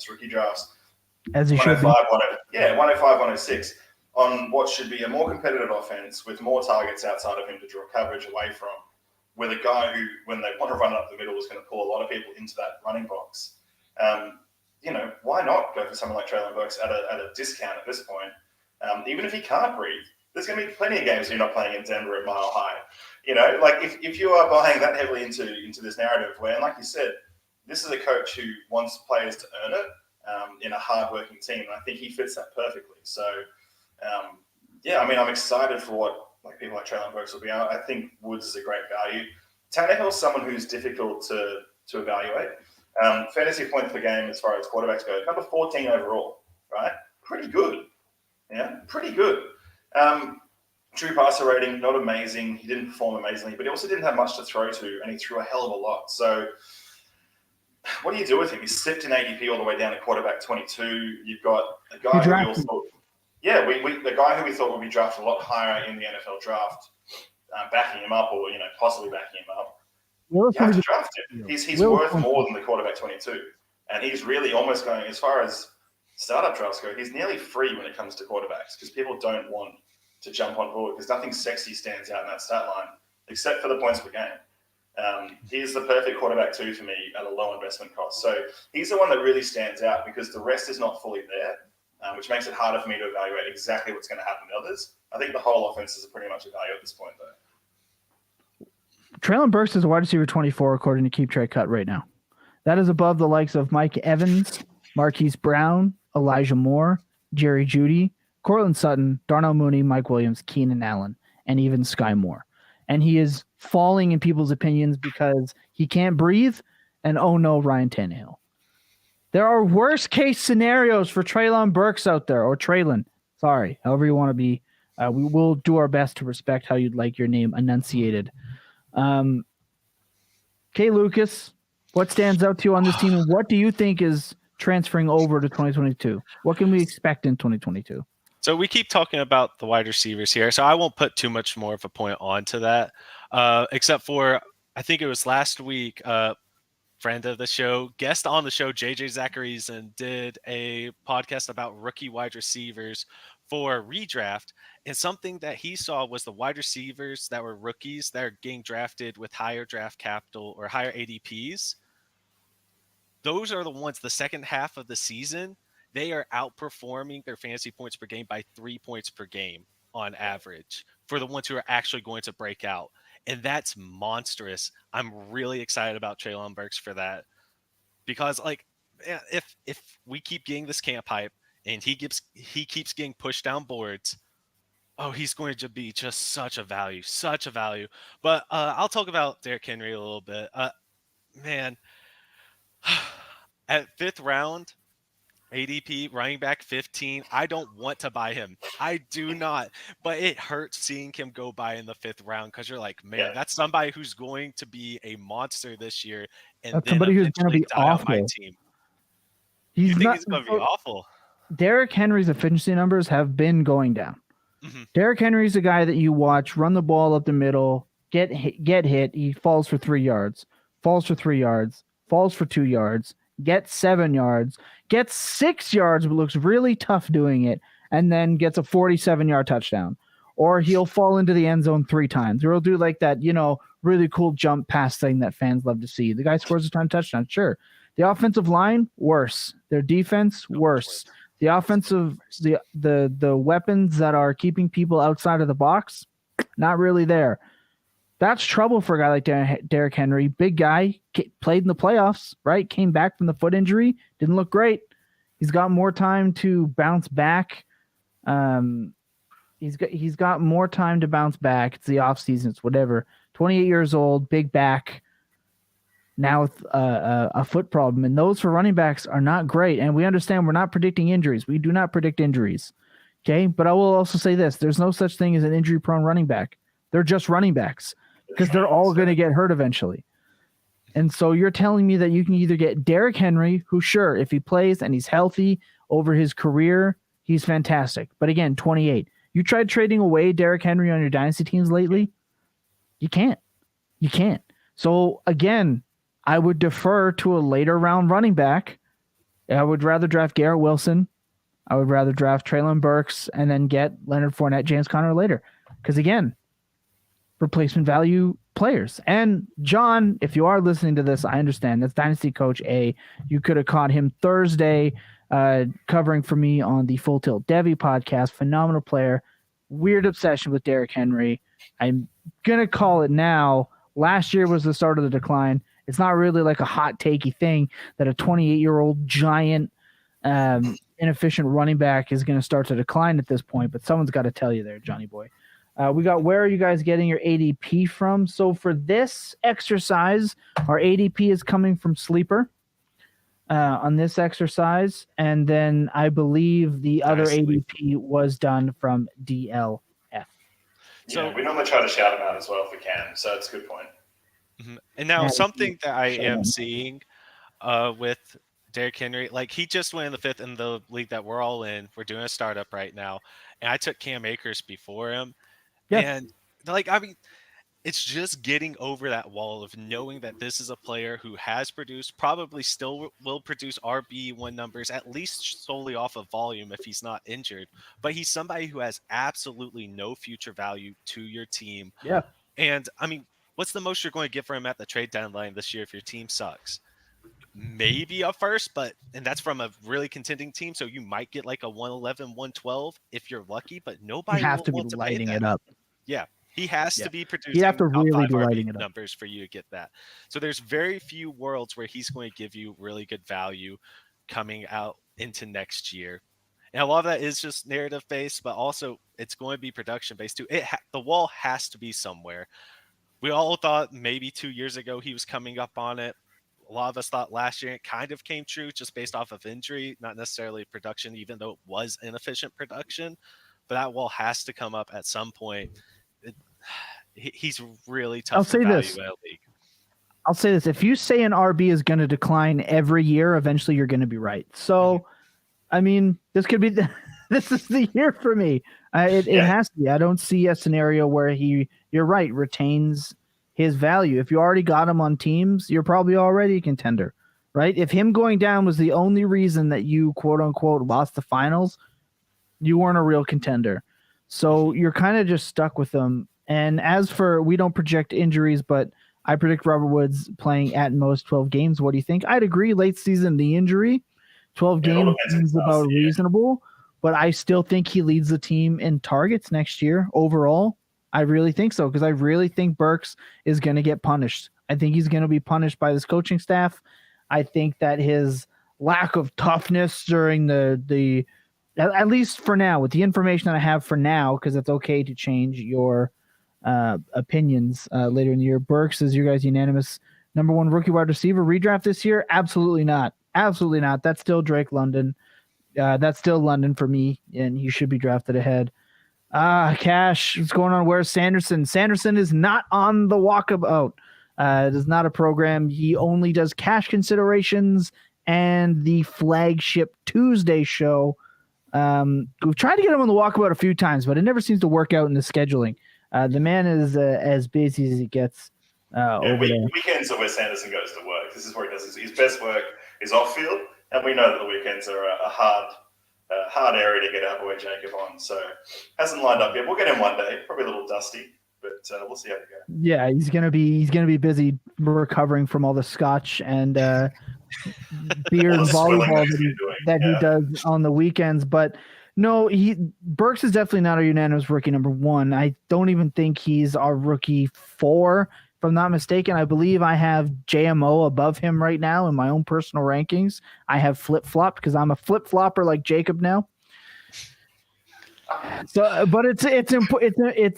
rookie drafts. As he should be. 105, 106 on what should be a more competitive offense with more targets outside of him to draw coverage away from, with a guy who, when they want to run up the middle, is going to pull a lot of people into that running box. Why not go for someone like Treylon Burks at a discount at this point? Even if he can't breathe, there's going to be plenty of games you're not playing in Denver at Mile High. Like if you are buying that heavily into this narrative where, and like you said, this is a coach who wants players to earn it in a hard-working team. And I think he fits that perfectly. So, I'm excited for what people like Treylon Burks will be. I think Woods is a great value. Tannehill's someone who's difficult to evaluate. Fantasy points per game as far as quarterbacks go, number 14 overall, right? Pretty good. Yeah, pretty good. True passer rating, not amazing. He didn't perform amazingly, but he also didn't have much to throw to, and he threw a hell of a lot. So what do you do with him? He's slipped in ADP all the way down to quarterback 22. You've got a guy who we all thought, the guy who we thought would be drafted a lot higher in the NFL draft, backing him up or possibly backing him up. You have to draft him. He's worth more than the quarterback 22, and he's really almost going as far as startup drafts go. He's nearly free when it comes to quarterbacks because people don't want to jump on board because nothing sexy stands out in that stat line except for the points per game. He's the perfect quarterback 2 for me at a low investment cost. So he's the one that really stands out because the rest is not fully there, which makes it harder for me to evaluate exactly what's going to happen to others. I think the whole offense is pretty much a value at this point, though. Treylon Burks is a wide receiver 24 according to Keep Track Cut right now. That is above the likes of Mike Evans, Marquise Brown, Elijah Moore, Jerry Jeudy, Cortland Sutton, Darnell Mooney, Mike Williams, Keenan Allen, and even Sky Moore. And he is falling in people's opinions because he can't breathe, and oh no, Ryan Tannehill. There are worst case scenarios for Treylon Burks out there, or Treylon. Sorry, however you want to be. We will do our best to respect how you'd like your name enunciated. Kay Lucas, what stands out to you on this team, and what do you think is transferring over to 2022? What can we expect in 2022? So we keep talking about the wide receivers here, so I won't put too much more of a point onto that, except for I think it was last week, friend of the show, guest on the show, JJ Zacharyson, did a podcast about rookie wide receivers for redraft, and something that he saw was the wide receivers that were rookies that are getting drafted with higher draft capital or higher ADPs those are the ones, the second half of the season, they are outperforming their fantasy points per game by 3 points per game on average for the ones who are actually going to break out. And that's monstrous. I'm really excited about Treylon Burks for that, because like, if we keep getting this camp hype and he keeps getting pushed down boards, oh, he's going to be just such a value. But I'll talk about Derrick Henry a little bit. Man, at 5th round, ADP, running back 15, I don't want to buy him. I do not. But it hurts seeing him go by in the 5th round, because you're like, man, that's somebody who's going to be a monster this year, and That's then somebody who's going to eventually be die on my awful. team. He's You think not he's going to be awful? Derrick Henry's efficiency numbers have been going down. Derrick Henry's a guy that you watch run the ball up the middle, get hit. He falls for 3 yards, falls for 3 yards, falls for 2 yards, gets 7 yards, gets 6 yards, but looks really tough doing it, and then gets a 47-yard touchdown. Or he'll fall into the end zone 3 times. Or he'll do like that, really cool jump pass thing that fans love to see. The guy scores a ton of touchdowns, sure. The offensive line, worse. Their defense, worse. The offensive, the weapons that are keeping people outside of the box, not really there. That's trouble for a guy like Derrick Henry. Big guy, played in the playoffs, right? Came back from the foot injury, didn't look great. He's got more time to bounce back. He's got more time to bounce back. It's the offseason, it's whatever. 28 years old, big back. Now with a foot problem, and those for running backs are not great. And we understand we're not predicting injuries. We do not predict injuries. Okay, but I will also say this: there's no such thing as an injury-prone running back. They're just running backs, because they're all going to get hurt eventually. And so you're telling me that you can either get Derrick Henry, who, sure, if he plays and he's healthy over his career, he's fantastic. But again, 28. You tried trading away Derrick Henry on your dynasty teams lately? You can't. So again, I would defer to a later round running back. I would rather draft Garrett Wilson. I would rather draft Treylon Burks and then get Leonard Fournette, James Conner later. Because again, replacement value players. And John, if you are listening to this, I understand. That's Dynasty Coach A. You could have caught him Thursday covering for me on the Full Tilt Devy podcast. Phenomenal player. Weird obsession with Derrick Henry. I'm going to call it now. Last year was the start of the decline. It's not really like a hot takey thing that a 28-year-old giant inefficient running back is going to start to decline at this point, but someone's got to tell you there, Johnny boy. We got, where are you guys getting your ADP from? So for this exercise, our ADP is coming from Sleeper on this exercise, and then I believe the other ADP was done from DLF. So we normally try to shout them out as well if we can, so it's a good point. And now something that I am seeing with Derrick Henry, like he just went in the 5th in the league that we're all in. We're doing a startup right now, and I took Cam Akers before him. Yeah. And like, I mean, it's just getting over that wall of knowing that this is a player who has produced, probably still will produce RB1 numbers, at least solely off of volume if he's not injured. But he's somebody who has absolutely no future value to your team. Yeah. And I mean, what's the most you're going to get for him at the trade deadline this year if your team sucks? Maybe a first, and that's from a really contending team. So you might get like a 111, 112 if you're lucky, but nobody you have to be want to lighting pay it that. up. Yeah. He has to be producing. You have to really be RB lighting it up. Numbers for you to get that. So there's very few worlds where he's going to give you really good value coming out into next year. And a lot of that is just narrative based, but also it's going to be production based too. The wall has to be somewhere. We all thought maybe 2 years ago he was coming up on it. A lot of us thought last year it kind of came true just based off of injury, not necessarily production, even though it was inefficient production. But that wall has to come up at some point. He's really tough. I'll say this. I'll say this. If you say an RB is going to decline every year, eventually you're going to be right. So, I mean, this could be this is the year for me. It has to be. I don't see a scenario where you're right, retains his value. If you already got him on teams, you're probably already a contender, right? If him going down was the only reason that you, quote unquote, lost the finals, you weren't a real contender. So you're kind of just stuck with them. And as for, we don't project injuries, but I predict Robert Woods playing at most 12 games. What do you think? I'd agree. Late season, the injury, 12 games is about reasonable, but I still think he leads the team in targets next year overall. I really think so, because I really think Burks is going to get punished. I think he's going to be punished by this coaching staff. I think that his lack of toughness during the at least for now, with the information that I have for now, because it's okay to change your opinions later in the year. Burks is your guys' unanimous number one rookie wide receiver redraft this year? Absolutely not. Absolutely not. That's still Drake London. That's still London for me, and he should be drafted ahead. Cash, what's going on? Where's Sanderson? Sanderson is not on the Walkabout. It is not a program. He only does cash considerations and the flagship Tuesday show. We've tried to get him on the Walkabout a few times, but it never seems to work out in the scheduling. The man is as busy as he gets over there. Weekends are where Sanderson goes to work. This is where he does his best work is off field, and we know that the weekends are a hard area to get our boy Jacob on. So hasn't lined up yet. We'll get him one day. Probably a little dusty, but we'll see how it goes. Yeah, he's gonna be busy recovering from all the scotch and beer and volleyball that he does on the weekends. But no, Burks is definitely not our unanimous rookie number one. I don't even think he's our rookie 4. If I'm not mistaken, I believe I have JMO above him right now in my own personal rankings. I have flip-flopped because I'm a flip-flopper like Jacob now. So, but it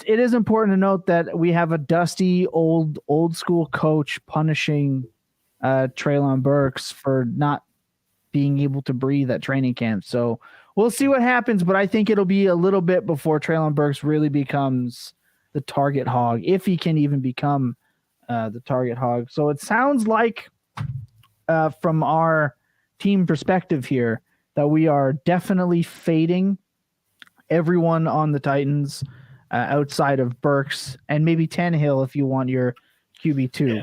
is important to note that we have a dusty old school coach punishing Treylon Burks for not being able to breathe at training camp. So we'll see what happens, but I think it'll be a little bit before Treylon Burks really becomes the target hog, if he can even become the target hog. So it sounds like from our team perspective here that we are definitely fading everyone on the Titans outside of Burks and maybe Tannehill if you want your QB2. Yeah.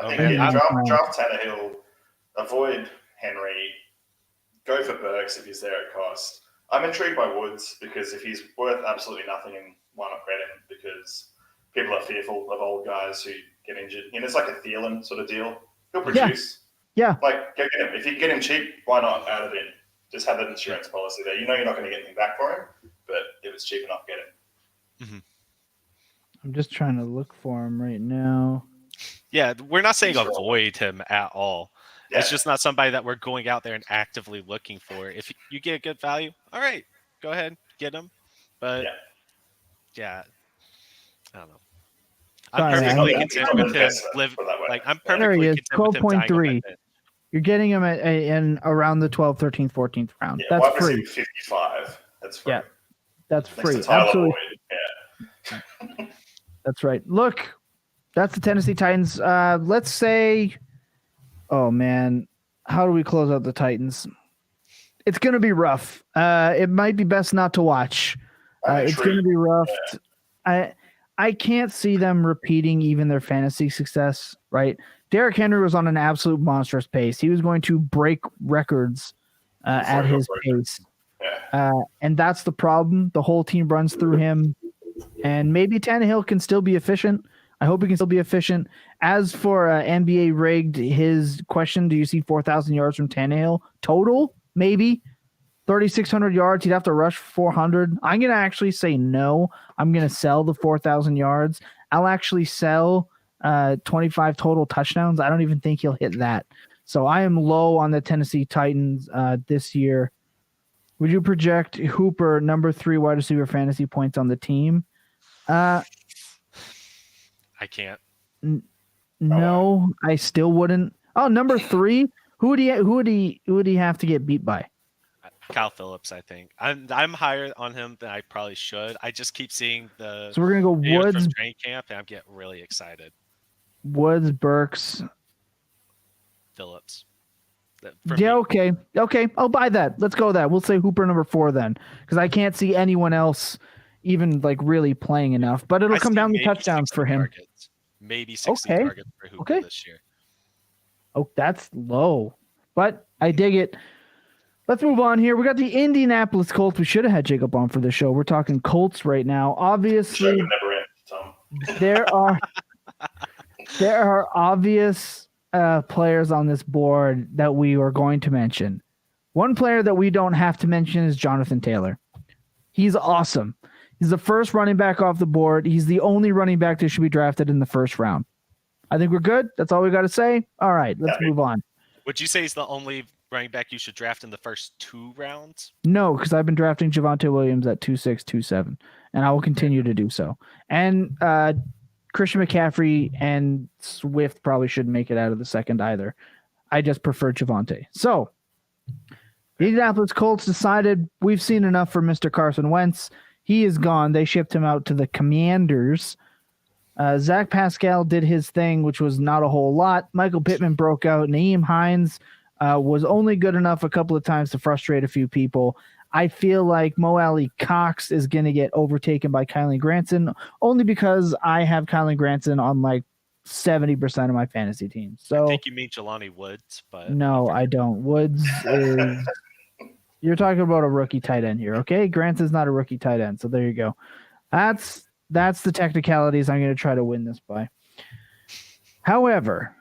I think draft Tannehill, avoid Henry, go for Burks if he's there at cost. I'm intrigued by Woods because if he's worth absolutely nothing, and why not bet him? Because people are fearful of old guys who get injured. And it's like a Thielen sort of deal. He'll produce. Yeah. Like, go get him. If you can get him cheap, why not add it in? Just have that insurance policy there. You know you're not going to get anything back for him, but if it's cheap enough, get him. Mm-hmm. I'm just trying to look for him right now. Yeah, we're not saying avoid him at all. Yeah. It's just not somebody that we're going out there and actively looking for. If you get a good value, all right, go ahead, get him. But, yeah I don't know. I'm perfectly content with him. I'm perfectly content with him dying on my bench. You're getting him in around the 12th, 13th, 14th round. Yeah, that's free. 55. That's free. Yeah, that's free. Absolutely. Yeah. That's right. Look, that's the Tennessee Titans. Let's say, oh man, how do we close out the Titans? It's going to be rough. It might be best not to watch. It's going to be rough. Yeah. I can't see them repeating even their fantasy success, right? Derrick Henry was on an absolute monstrous pace. He was going to break records at his pace. Yeah. And that's the problem. The whole team runs through him. And maybe Tannehill can still be efficient. I hope he can still be efficient. As for NBA rigged, his question, do you see 4,000 yards from Tannehill? Total? Maybe. 3,600 yards. He'd have to rush 400. I'm going to actually say no. I'm going to sell the 4,000 yards. I'll actually sell 25 total touchdowns. I don't even think he'll hit that. So I am low on the Tennessee Titans this year. Would you project Hooper, number 3 wide receiver fantasy points on the team? I can't. No, I still wouldn't. Oh, number 3. Who would he have to get beat by? Kyle Phillips, I think. I'm higher on him than I probably should. I just keep seeing the. So we're gonna go Woods from training camp, and I'm getting really excited. Woods, Burks, Phillips. Yeah, okay. I'll buy that. Let's go with that. We'll say Hooper number 4 then, because I can't see anyone else even like really playing enough. But it'll come down to touchdowns for him. Targets. Maybe 60 targets for Hooper this year. Oh, that's low, but I dig it. Let's move on here. We got the Indianapolis Colts. We should have had Jacob on for the show. We're talking Colts right now. Obviously, there are There are obvious players on this board that we are going to mention. One player that we don't have to mention is Jonathan Taylor. He's awesome. He's the first running back off the board. He's the only running back that should be drafted in the first round. I think we're good. That's all we got to say. All right, let's move on. Would you say he's the only running back you should draft in the first 2 rounds? No, because I've been drafting Javonte Williams at 2.6, 2.7, and I will continue to do so. And Christian McCaffrey and Swift probably shouldn't make it out of the second either. I just prefer Javonte. So the Indianapolis Colts decided we've seen enough for Mr. Carson Wentz. He is gone. They shipped him out to the Commanders. Zach Pascal did his thing, which was not a whole lot. Michael Pittman broke out. Nyheim Hines was only good enough a couple of times to frustrate a few people. I feel like Mo Alley Cox is going to get overtaken by Kylie Granson only because I have Kylie Granson on like 70% of my fantasy team. So I think you mean Jelani Woods, but no, I don't. Woods is you're talking about a rookie tight end here, okay? Granson's not a rookie tight end, so there you go. That's the technicalities I'm going to try to win this by. However,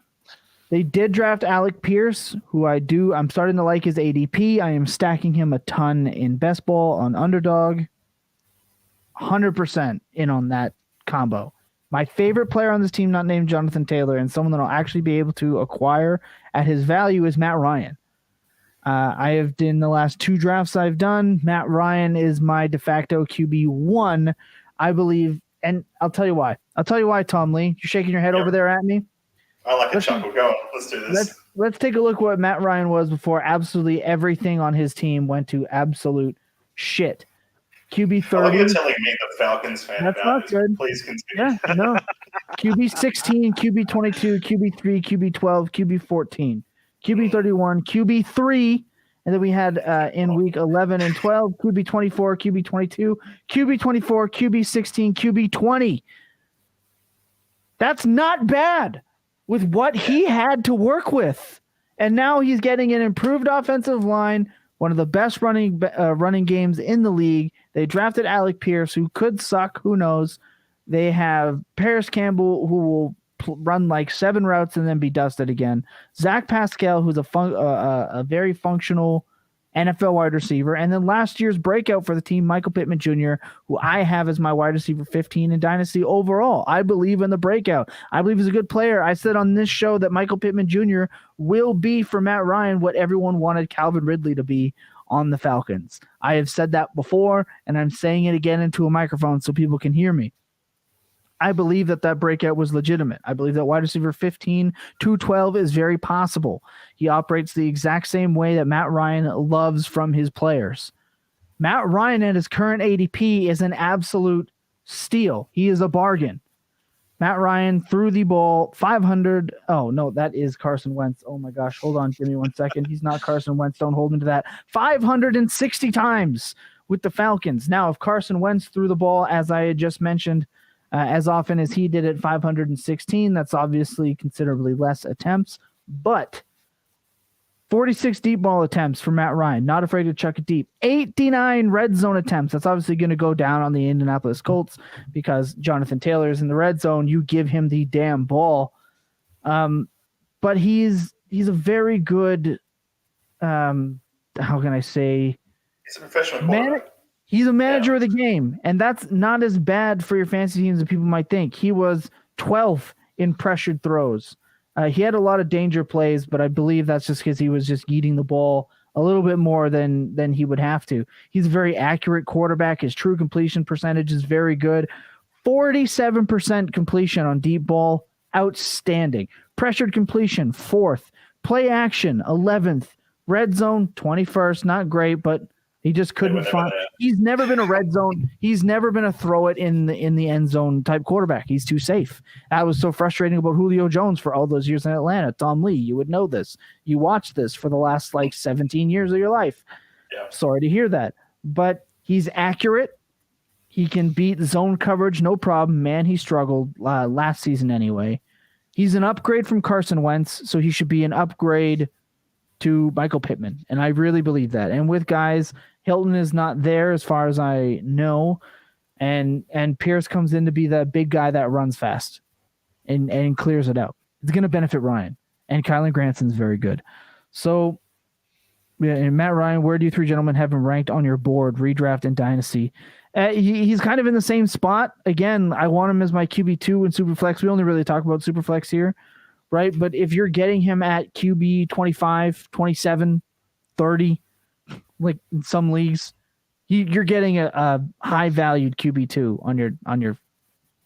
they did draft Alec Pierce, who I'm starting to like his ADP. I am stacking him a ton in best ball on underdog. 100% in on that combo. My favorite player on this team, not named Jonathan Taylor, and someone that I'll actually be able to acquire at his value is Matt Ryan. In the last 2 drafts I've done, Matt Ryan is my de facto QB1, I believe, and I'll tell you why. Tom Lee. You're shaking your head over there at me. I like a chuckle. Go on. Let's do this. Let's take a look what Matt Ryan was before absolutely everything on his team went to absolute shit. QB 30. I love you telling me the Falcons fan That's about not this. good. Please continue. Yeah, no. QB 16, QB 22, QB 3, QB 12, QB 14, QB 31, QB 3, and then we had in week 11 and 12, QB 24, QB 22, QB 24, QB 16, QB 20. That's not bad with what he had to work with. And now he's getting an improved offensive line, one of the best running games in the league. They drafted Alec Pierce, who could suck. Who knows? They have Paris Campbell, who will run like 7 routes and then be dusted again. Zach Pascal, who's a very functional NFL wide receiver. And then last year's breakout for the team, Michael Pittman Jr., who I have as my wide receiver 15 in Dynasty overall. I believe in the breakout. I believe he's a good player. I said on this show that Michael Pittman Jr. will be for Matt Ryan what everyone wanted Calvin Ridley to be on the Falcons. I have said that before, and I'm saying it again into a microphone so people can hear me. I believe that breakout was legitimate. I believe that wide receiver 15 to 12 is very possible. He operates the exact same way that Matt Ryan loves from his players. Matt Ryan at his current ADP is an absolute steal. He is a bargain. Matt Ryan threw the ball 500. Oh, no, that is Carson Wentz. Oh, my gosh. Hold on. Give me 1 second. He's not Carson Wentz. Don't hold him to that. 560 times with the Falcons. Now, if Carson Wentz threw the ball, as I had just mentioned, as often as he did at 516, that's obviously considerably less attempts, but 46 deep ball attempts for Matt Ryan, not afraid to chuck it deep. 89 red zone attempts. That's obviously going to go down on the Indianapolis Colts because Jonathan Taylor is in the red zone. You give him the damn ball. But he's a very good, how can I say? He's a professional quarterback. He's a manager of the game, and that's not as bad for your fantasy teams as people might think. He was 12th in pressured throws. He had a lot of danger plays, but I believe that's just because he was just eating the ball a little bit more than he would have to. He's a very accurate quarterback. His true completion percentage is very good. 47% completion on deep ball, outstanding. Pressured completion, 4th. Play action, 11th. Red zone, 21st. Not great, but he just couldn't find. He's never been a red zone. He's never been a throw it in the end zone type quarterback. He's too safe. That was so frustrating about Julio Jones for all those years in Atlanta. Tom Lee, you would know this. You watched this for the last 17 years of your life. Yeah. Sorry to hear that. But he's accurate. He can beat zone coverage, no problem. Man, he struggled last season anyway. He's an upgrade from Carson Wentz, so he should be an upgrade to Michael Pittman, and I really believe that. And with guys, Hilton is not there as far as I know, and Pierce comes in to be the big guy that runs fast. and clears it out. It's going to benefit Ryan. And Kylan Granson's very good. So, yeah, and Matt Ryan, where do you three gentlemen have him ranked on your board, redraft and dynasty? He's kind of in the same spot. Again, I want him as my QB2 in Superflex. We only really talk about Superflex here, right? But if you're getting him at QB 25, 27, 30, like in some leagues, you're getting a high-valued QB2 on your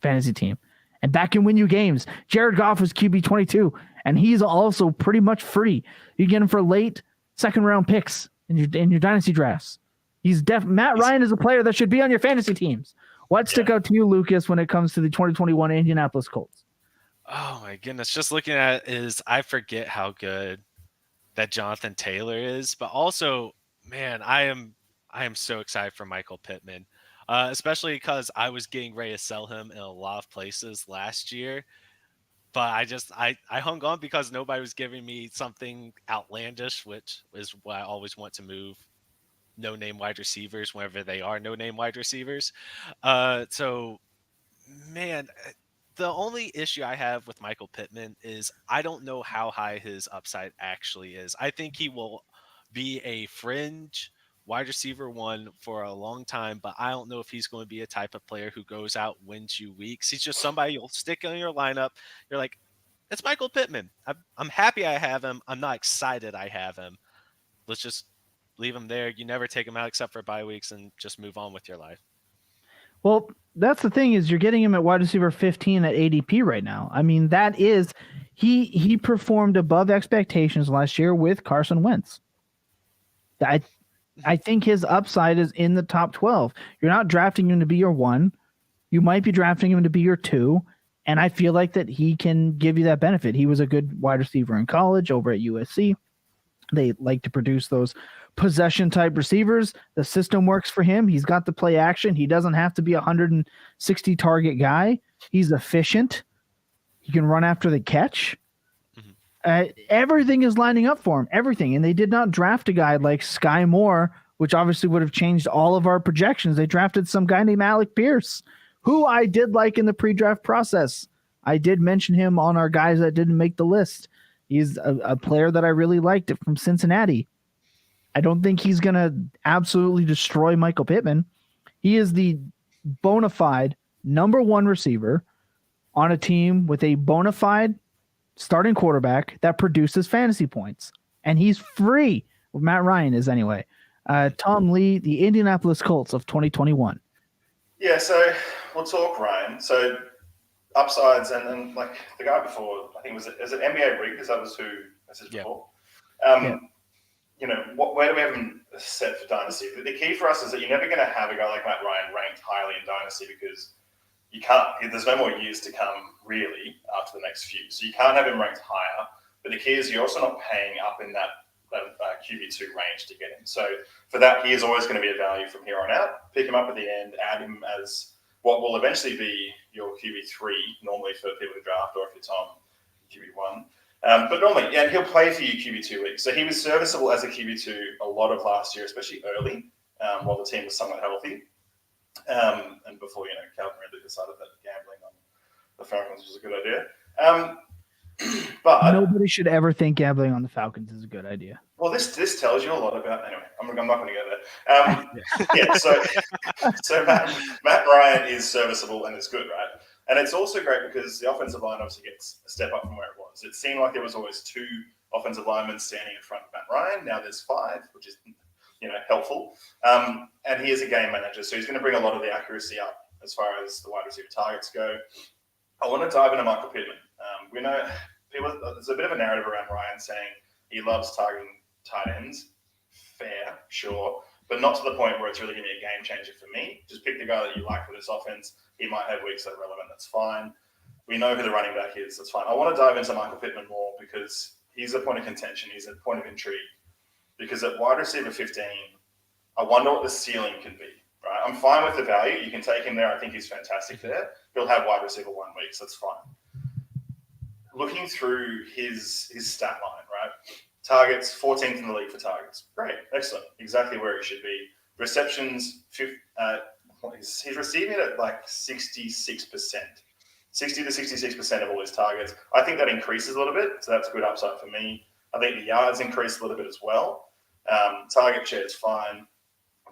fantasy team. And that can win you games. Jared Goff was QB 22, and he's also pretty much free. You get him for late second-round picks in your dynasty drafts. Matt Ryan is a player that should be on your fantasy teams. What stuck out to you, Lucas, when it comes to the 2021 Indianapolis Colts? Oh my goodness! Just looking at it is I forget how good that Jonathan Taylor is, but also, man, I am so excited for Michael Pittman, especially because I was getting ready to sell him in a lot of places last year. But I hung on because nobody was giving me something outlandish, which is what I always want to move no-name wide receivers whenever they are no-name wide receivers. So, man, the only issue I have with Michael Pittman is I don't know how high his upside actually is. I think he will be a fringe wide receiver one for a long time, but I don't know if he's going to be a type of player who goes out, wins you weeks. He's just somebody you'll stick in your lineup. You're like, it's Michael Pittman. I'm happy I have him. I'm not excited I have him. Let's just leave him there. You never take him out except for bye weeks and just move on with your life. Well, that's the thing is you're getting him at wide receiver 15 at ADP right now. I mean, that is he performed above expectations last year with Carson Wentz. I think his upside is in the top 12. You're not drafting him to be your 1. You might be drafting him to be your 2, and I feel like that he can give you that benefit. He was a good wide receiver in college over at USC. They like to produce those possession type receivers. The system works for him. He's got the play action. He doesn't have to be a 160 target guy. He's efficient. He can run after the catch. Everything is lining up for him. Everything. And they did not draft a guy like Sky Moore, which obviously would have changed all of our projections. They drafted some guy named Alec Pierce, who I did like in the pre-draft process. I did mention him on our guys that didn't make the list. He's a player that I really liked from Cincinnati. I don't think he's going to absolutely destroy Michael Pittman. He is the bona fide number 1 receiver on a team with a bona fide starting quarterback that produces fantasy points. And he's free. Well, Matt Ryan is anyway. Tom Lee, the Indianapolis Colts of 2021. Yeah, so we'll talk Ryan. So upsides and like the guy before, I think is it NBA Rigged? That was who I said before. You know, where do we have him set for Dynasty? The key for us is that you're never going to have a guy like Matt Ryan ranked highly in Dynasty because you can't. There's no more years to come really after the next few, so you can't have him ranked higher. But the key is you're also not paying up in that QB2 range to get him. So for that, he is always going to be a value from here on out. Pick him up at the end, add him as what will eventually be your QB3 normally for people to draft, or if it's on QB1. But normally, yeah, he'll play for you QB2 weeks. So he was serviceable as a QB2 a lot of last year, especially early, while the team was somewhat healthy. And before, Calvin Ridley decided that gambling on the Falcons was a good idea. But nobody should ever think gambling on the Falcons is a good idea. Well, this tells you a lot about. Anyway, I'm not going to go there. Yeah, so Matt Ryan is serviceable and it's good, right? And it's also great because the offensive line obviously gets a step up from where it was. It seemed like there was always 2 offensive linemen standing in front of Matt Ryan. Now there's 5, which is helpful. And he is a game manager, so he's going to bring a lot of the accuracy up as far as the wide receiver targets go. I want to dive into Michael Pittman. We know there's a bit of a narrative around Ryan saying he loves targeting tight ends. Fair, sure, but not to the point where it's really going to be a game changer for me. Just pick the guy that you like for this offense. He might have weeks that are relevant. That's fine. We know who the running back is. That's fine. I want to dive into Michael Pittman more because he's a point of contention. He's a point of intrigue. Because at wide receiver 15, I wonder what the ceiling can be. Right? I'm fine with the value. You can take him there. I think he's fantastic there. He'll have wide receiver 1 weeks. That's fine. Looking through his stat line, right? Targets, 14th in the league for targets. Great, excellent. Exactly where he should be. Receptions, he's receiving it at like 66%. 60 to 66% of all his targets. I think that increases a little bit, so that's good upside for me. I think the yards increase a little bit as well. Target share is fine.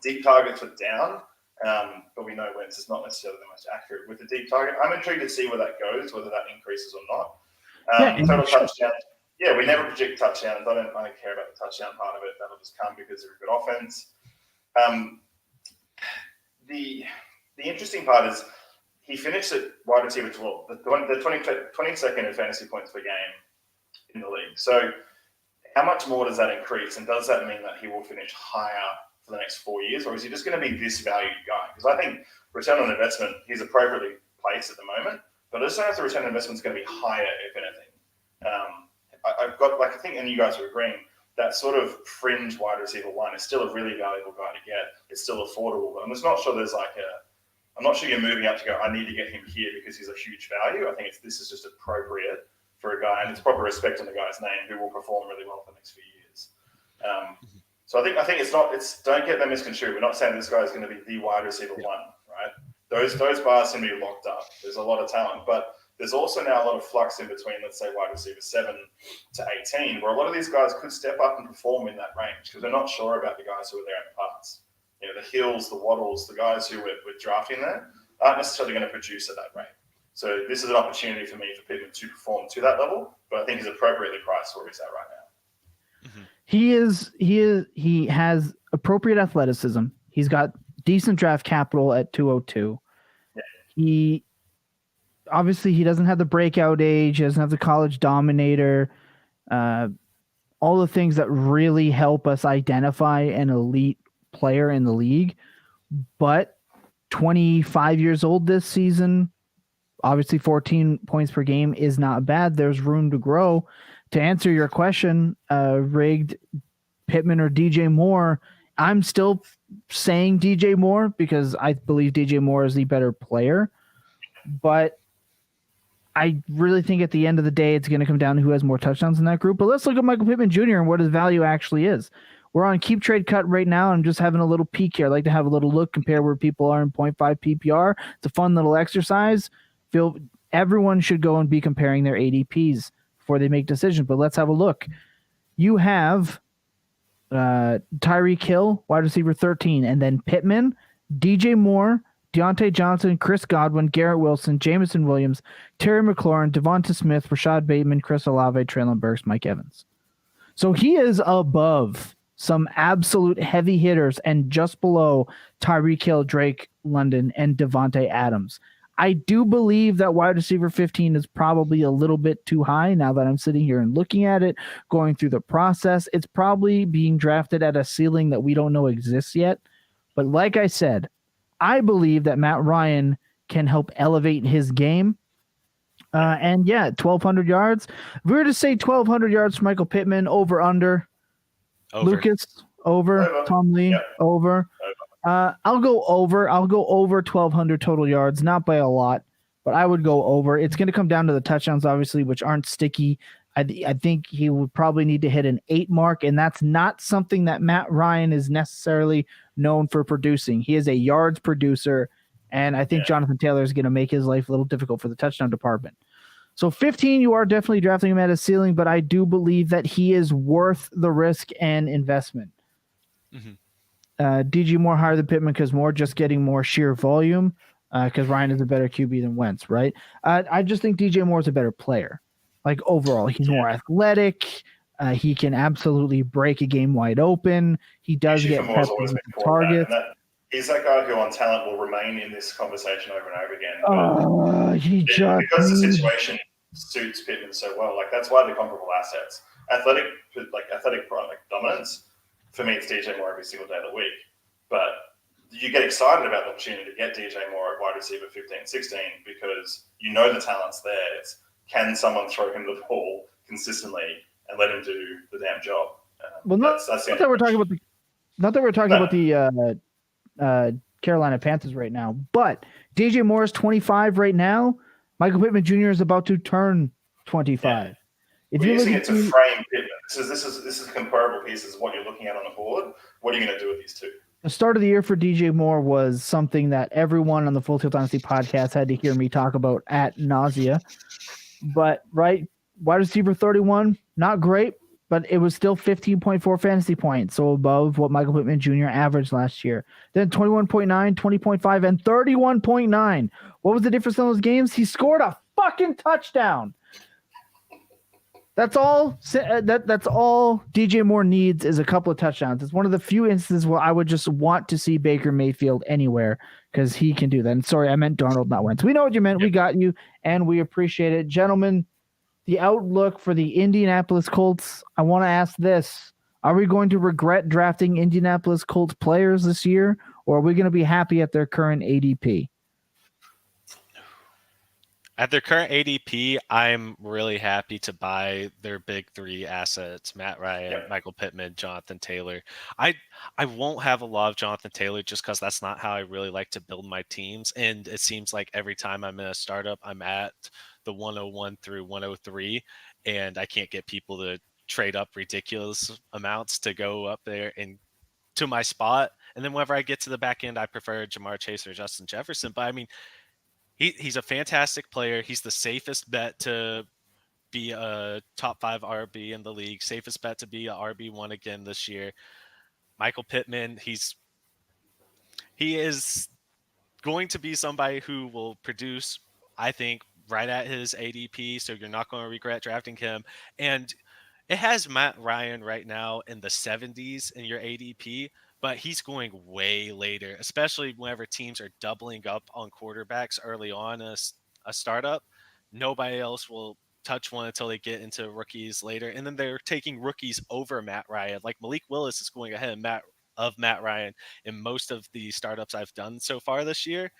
Deep targets were down, but we know Wentz is not necessarily the most accurate with the deep target. I'm intrigued to see where that goes, whether that increases or not. Total touchdowns. Yeah, we never predict touchdowns. I don't care about the touchdown part of it. That'll just come because they're a good offense. The interesting part is he finished at wide receiver 12, the 22nd in fantasy points per game in the league. So how much more does that increase? And does that mean that he will finish higher for the next 4 years? Or is he just going to be this valued guy? Because I think return on investment, he's appropriately placed at the moment. But I just don't know if the return on investment is going to be higher, if anything. I've got, I think, and you guys are agreeing, that sort of fringe wide receiver one is still a really valuable guy to get. It's still affordable. But I'm just not sure there's I'm not sure you're moving up to go, I need to get him here because he's a huge value. I think this is just appropriate for a guy, and it's proper respect on the guy's name who will perform really well for the next few years. So I think don't get them misconstrued. We're not saying this guy is going to be the wide receiver one, right? Those bars can be locked up. There's a lot of talent, but there's also now a lot of flux in between, let's say, wide receiver 7 to 18, where a lot of these guys could step up and perform in that range because they're not sure about the guys who are there in the past. You know, the Hills, the Waddles, the guys who we're drafting there aren't necessarily going to produce at that rate. So this is an opportunity for me for Pittman to perform to that level, but I think he's appropriately priced where he's at right now. Mm-hmm. He has appropriate athleticism. He's got decent draft capital at 202. Yeah. He doesn't have the breakout age. He doesn't have the college dominator. All the things that really help us identify an elite player in the league. But 25 years old this season, obviously 14 points per game is not bad. There's room to grow. To answer your question, rigged Pittman or DJ Moore, I'm still saying DJ Moore because I believe DJ Moore is the better player. But I really think at the end of the day, it's going to come down to who has more touchdowns in that group. But let's look at Michael Pittman Jr. and what his value actually is. We're on Keep Trade Cut right now. I'm just having a little peek here. I like to have a little look, compare where people are in 0.5 PPR. It's a fun little exercise. Everyone should go and be comparing their ADPs before they make decisions. But let's have a look. You have Tyreek Hill, wide receiver 13, and then Pittman, DJ Moore, Deontay Johnson, Chris Godwin, Garrett Wilson, Jameson Williams, Terry McLaurin, Devonta Smith, Rashad Bateman, Chris Olave, Traylon Burks, Mike Evans. So he is above some absolute heavy hitters and just below Tyreek Hill, Drake London, and Devontae Adams. I do believe that wide receiver 15 is probably a little bit too high now that I'm sitting here and looking at it, going through the process. It's probably being drafted at a ceiling that we don't know exists yet. But like I said, I believe that Matt Ryan can help elevate his game. 1,200 yards. If we were to say 1,200 yards for Michael Pittman, over. Lucas, over. Tom Lee, over. I'll go over. I'll go over 1,200 total yards, not by a lot, but I would go over. It's going to come down to the touchdowns, obviously, which aren't sticky. I think he would probably need to hit an 8 mark, and that's not something that Matt Ryan is necessarily known for producing. He is a yards producer, and I think Jonathan Taylor is going to make his life a little difficult for the touchdown department. So 15, you are definitely drafting him at a ceiling, but I do believe that he is worth the risk and investment. Mm-hmm. DJ Moore higher than Pittman because Moore just getting more sheer volume because Ryan is a better QB than Wentz, right? I just think DJ Moore is a better player. Like overall, he's more athletic. He can absolutely break a game wide open. He does get targets. He's that guy who on talent will remain in this conversation over and over again. Because the situation suits Pittman so well. Like that's why the comparable assets, athletic dominance. For me, it's DJ Moore every single day of the week. But you get excited about the opportunity to get DJ Moore at wide receiver 15, 16 because you know the talent's there. It's can someone throw him the ball consistently and let him do the damn job? Not that we're talking about the Carolina Panthers right now, but DJ Moore is 25 right now. Michael Pittman Jr. is about to turn 25. Yeah. If you're using it to frame Pittman, this is comparable pieces of what you're looking at on the board. What are you going to do with these two? The start of the year for DJ Moore was something that everyone on the Full Tilt Dynasty podcast had to hear me talk about at nausea. But right, wide receiver 31, not great, but it was still 15.4 fantasy points, so above what Michael Pittman Jr. averaged last year. Then 21.9, 20.5, and 31.9. What was the difference in those games? He scored a fucking touchdown. That's all. That's all DJ Moore needs is a couple of touchdowns. It's one of the few instances where I would just want to see Baker Mayfield anywhere because he can do that. And sorry, I meant Darnold, not Wentz. We know what you meant. Yep. We got you, and we appreciate it, gentlemen. The outlook for the Indianapolis Colts. I want to ask this: are we going to regret drafting Indianapolis Colts players this year, or are we going to be happy at their current ADP? At their current ADP, I'm really happy to buy their big three assets: Matt Ryan, Michael Pittman, Jonathan Taylor. I won't have a lot of Jonathan Taylor just because that's not how I really like to build my teams. And it seems like every time I'm in a startup, I'm at the 101 through 103, and I can't get people to trade up ridiculous amounts to go up there and to my spot. And then whenever I get to the back end, I prefer Jamar Chase or Justin Jefferson. But I mean, he's a fantastic player. He's the safest bet to be a top 5 RB in the league. Safest bet to be a RB1 again this year. Michael Pittman, he is going to be somebody who will produce, I think, right at his ADP. So you're not going to regret drafting him. And it has Matt Ryan right now in the 70s in your ADP. But he's going way later, especially whenever teams are doubling up on quarterbacks early on in a startup. Nobody else will touch one until they get into rookies later. And then they're taking rookies over Matt Ryan. Like Malik Willis is going ahead of Matt Ryan in most of the startups I've done so far this year.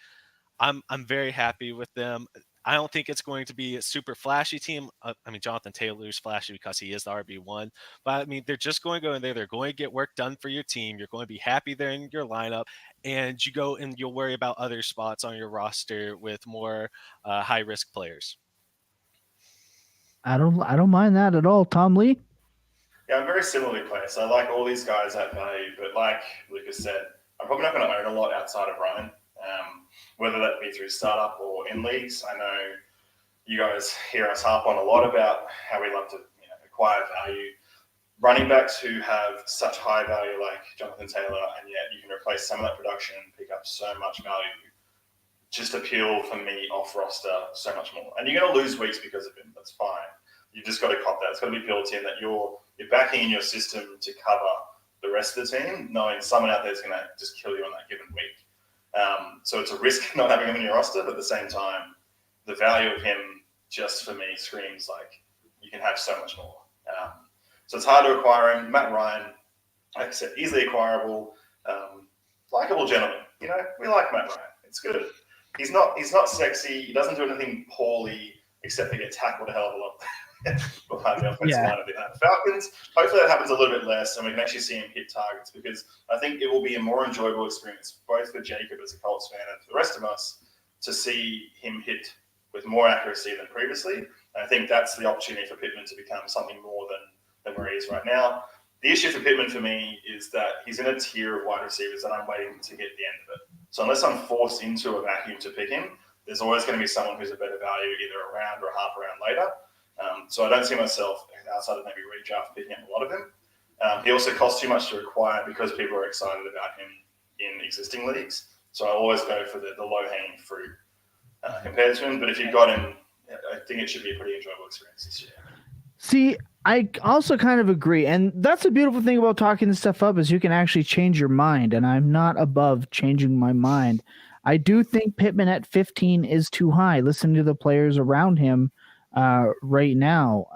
I'm very happy with them. I don't think it's going to be a super flashy team. I mean, Jonathan Taylor's flashy because he is the RB1. But, I mean, they're just going to go in there. They're going to get work done for your team. You're going to be happy they're in your lineup. And you go and you'll worry about other spots on your roster with more high-risk players. I don't mind that at all. Tom Lee? Yeah, I'm very similarly placed. I like all these guys at value. But like Lucas said, I'm probably not going to own a lot outside of Ryan. Whether that be through startup or in leagues. I know you guys hear us harp on a lot about how we love to acquire value. Running backs who have such high value like Jonathan Taylor, and yet you can replace some of that production and pick up so much value, just appeal for me off roster so much more. And you're going to lose weeks because of him. That's fine. You've just got to cop that. It's got to be built in that you're backing in your system to cover the rest of the team, knowing someone out there is going to just kill you on that given week. So it's a risk not having him in your roster, but at the same time, the value of him just for me screams like you can have so much more. So it's hard to acquire him. Matt Ryan, like I said, easily acquirable, likable gentleman. We like Matt Ryan. It's good. He's not sexy. He doesn't do anything poorly except to get tackled a hell of a lot behind the offensive line of the Falcons. Hopefully that happens a little bit less and we can actually see him hit targets, because I think it will be a more enjoyable experience both for Jacob as a Colts fan and for the rest of us to see him hit with more accuracy than previously. And I think that's the opportunity for Pittman to become something more than where he is right now. The issue for Pittman for me is that he's in a tier of wide receivers that I'm waiting to get the end of it. So unless I'm forced into a vacuum to pick him, there's always going to be someone who's a better value either a round or a half a round later. So I don't see myself, outside of maybe redraft, picking up a lot of him. He also costs too much to acquire because people are excited about him in existing leagues. So I always go for the low-hanging fruit compared to him. But if you've got him, I think it should be a pretty enjoyable experience this year. See, I also kind of agree. And that's the beautiful thing about talking this stuff up is you can actually change your mind. And I'm not above changing my mind. I do think Pittman at 15 is too high. Listen to the players around him right now.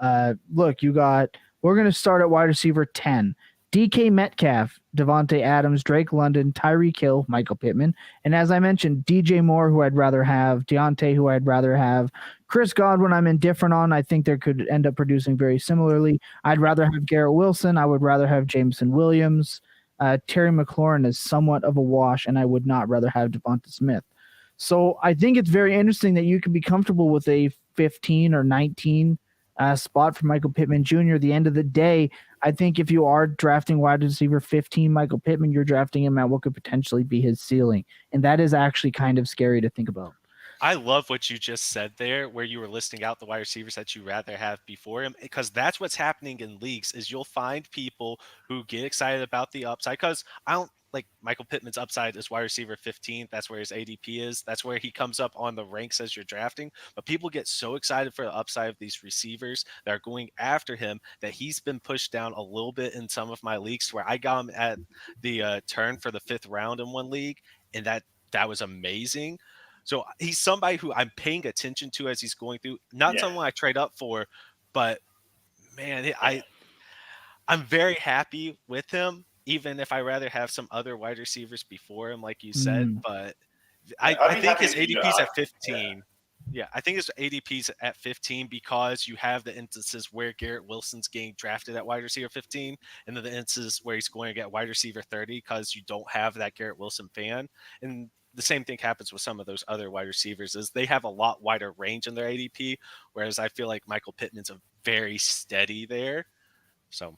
Look, we're going to start at wide receiver 10. DK Metcalf, Devontae Adams, Drake London, Tyreek Hill, Michael Pittman. And as I mentioned, DJ Moore, who I'd rather have, Deontay, who I'd rather have, Chris Godwin, I'm indifferent on. I think they could end up producing very similarly. I'd rather have Garrett Wilson. I would rather have Jameson Williams. Terry McLaurin is somewhat of a wash, and I would not rather have Devonta Smith. So I think it's very interesting that you can be comfortable with a 15 or 19 spot for Michael Pittman Jr. At the end of the day, I think if you are drafting wide receiver 15, Michael Pittman, you're drafting him at what could potentially be his ceiling. And that is actually kind of scary to think about. I love what you just said there, where you were listing out the wide receivers that you rather have before him, because that's what's happening in leagues is you'll find people who get excited about the upside, because I don't like Michael Pittman's upside is wide receiver 15. That's where his ADP is. That's where he comes up on the ranks as you're drafting. But people get so excited for the upside of these receivers that are going after him that he's been pushed down a little bit in some of my leagues, where I got him at the turn for the 5th round in one league, and that was amazing. So he's somebody who I'm paying attention to as he's going through. Not someone I trade up for, but man, I'm very happy with him, even if I rather have some other wide receivers before him, like you said. But I think his ADP's at 15. Yeah, I think his ADP's at 15 because you have the instances where Garrett Wilson's getting drafted at wide receiver 15, and then the instances where he's going to get wide receiver 30 because you don't have that Garrett Wilson fan. And the same thing happens with some of those other wide receivers is they have a lot wider range in their ADP, whereas I feel like Michael Pittman's a very steady there. So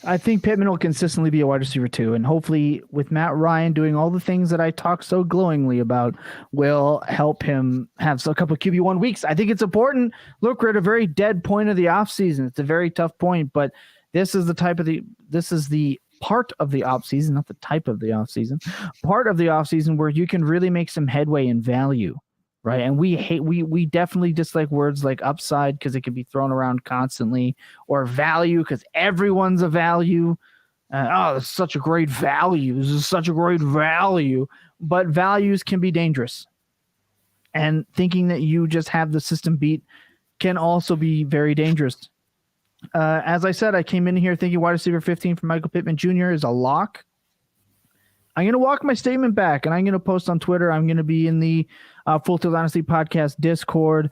I think Pittman will consistently be a wide receiver 2, and hopefully with Matt Ryan doing all the things that I talk so glowingly about will help him have a couple of QB1 weeks. I think it's important. Look, we're at a very dead point of the offseason. It's a very tough point, but this is the part of the offseason, not the type of the offseason, part of the offseason where you can really make some headway in value, right? And we definitely dislike words like upside because it can be thrown around constantly, or value because everyone's a value. This is such a great value. This is such a great value. But values can be dangerous. And thinking that you just have the system beat can also be very dangerous. As I said, I came in here thinking wide receiver 15 for Michael Pittman Jr. is a lock. I'm going to walk my statement back, and I'm going to post on Twitter. I'm going to be in the Full Tilt Dynasty podcast Discord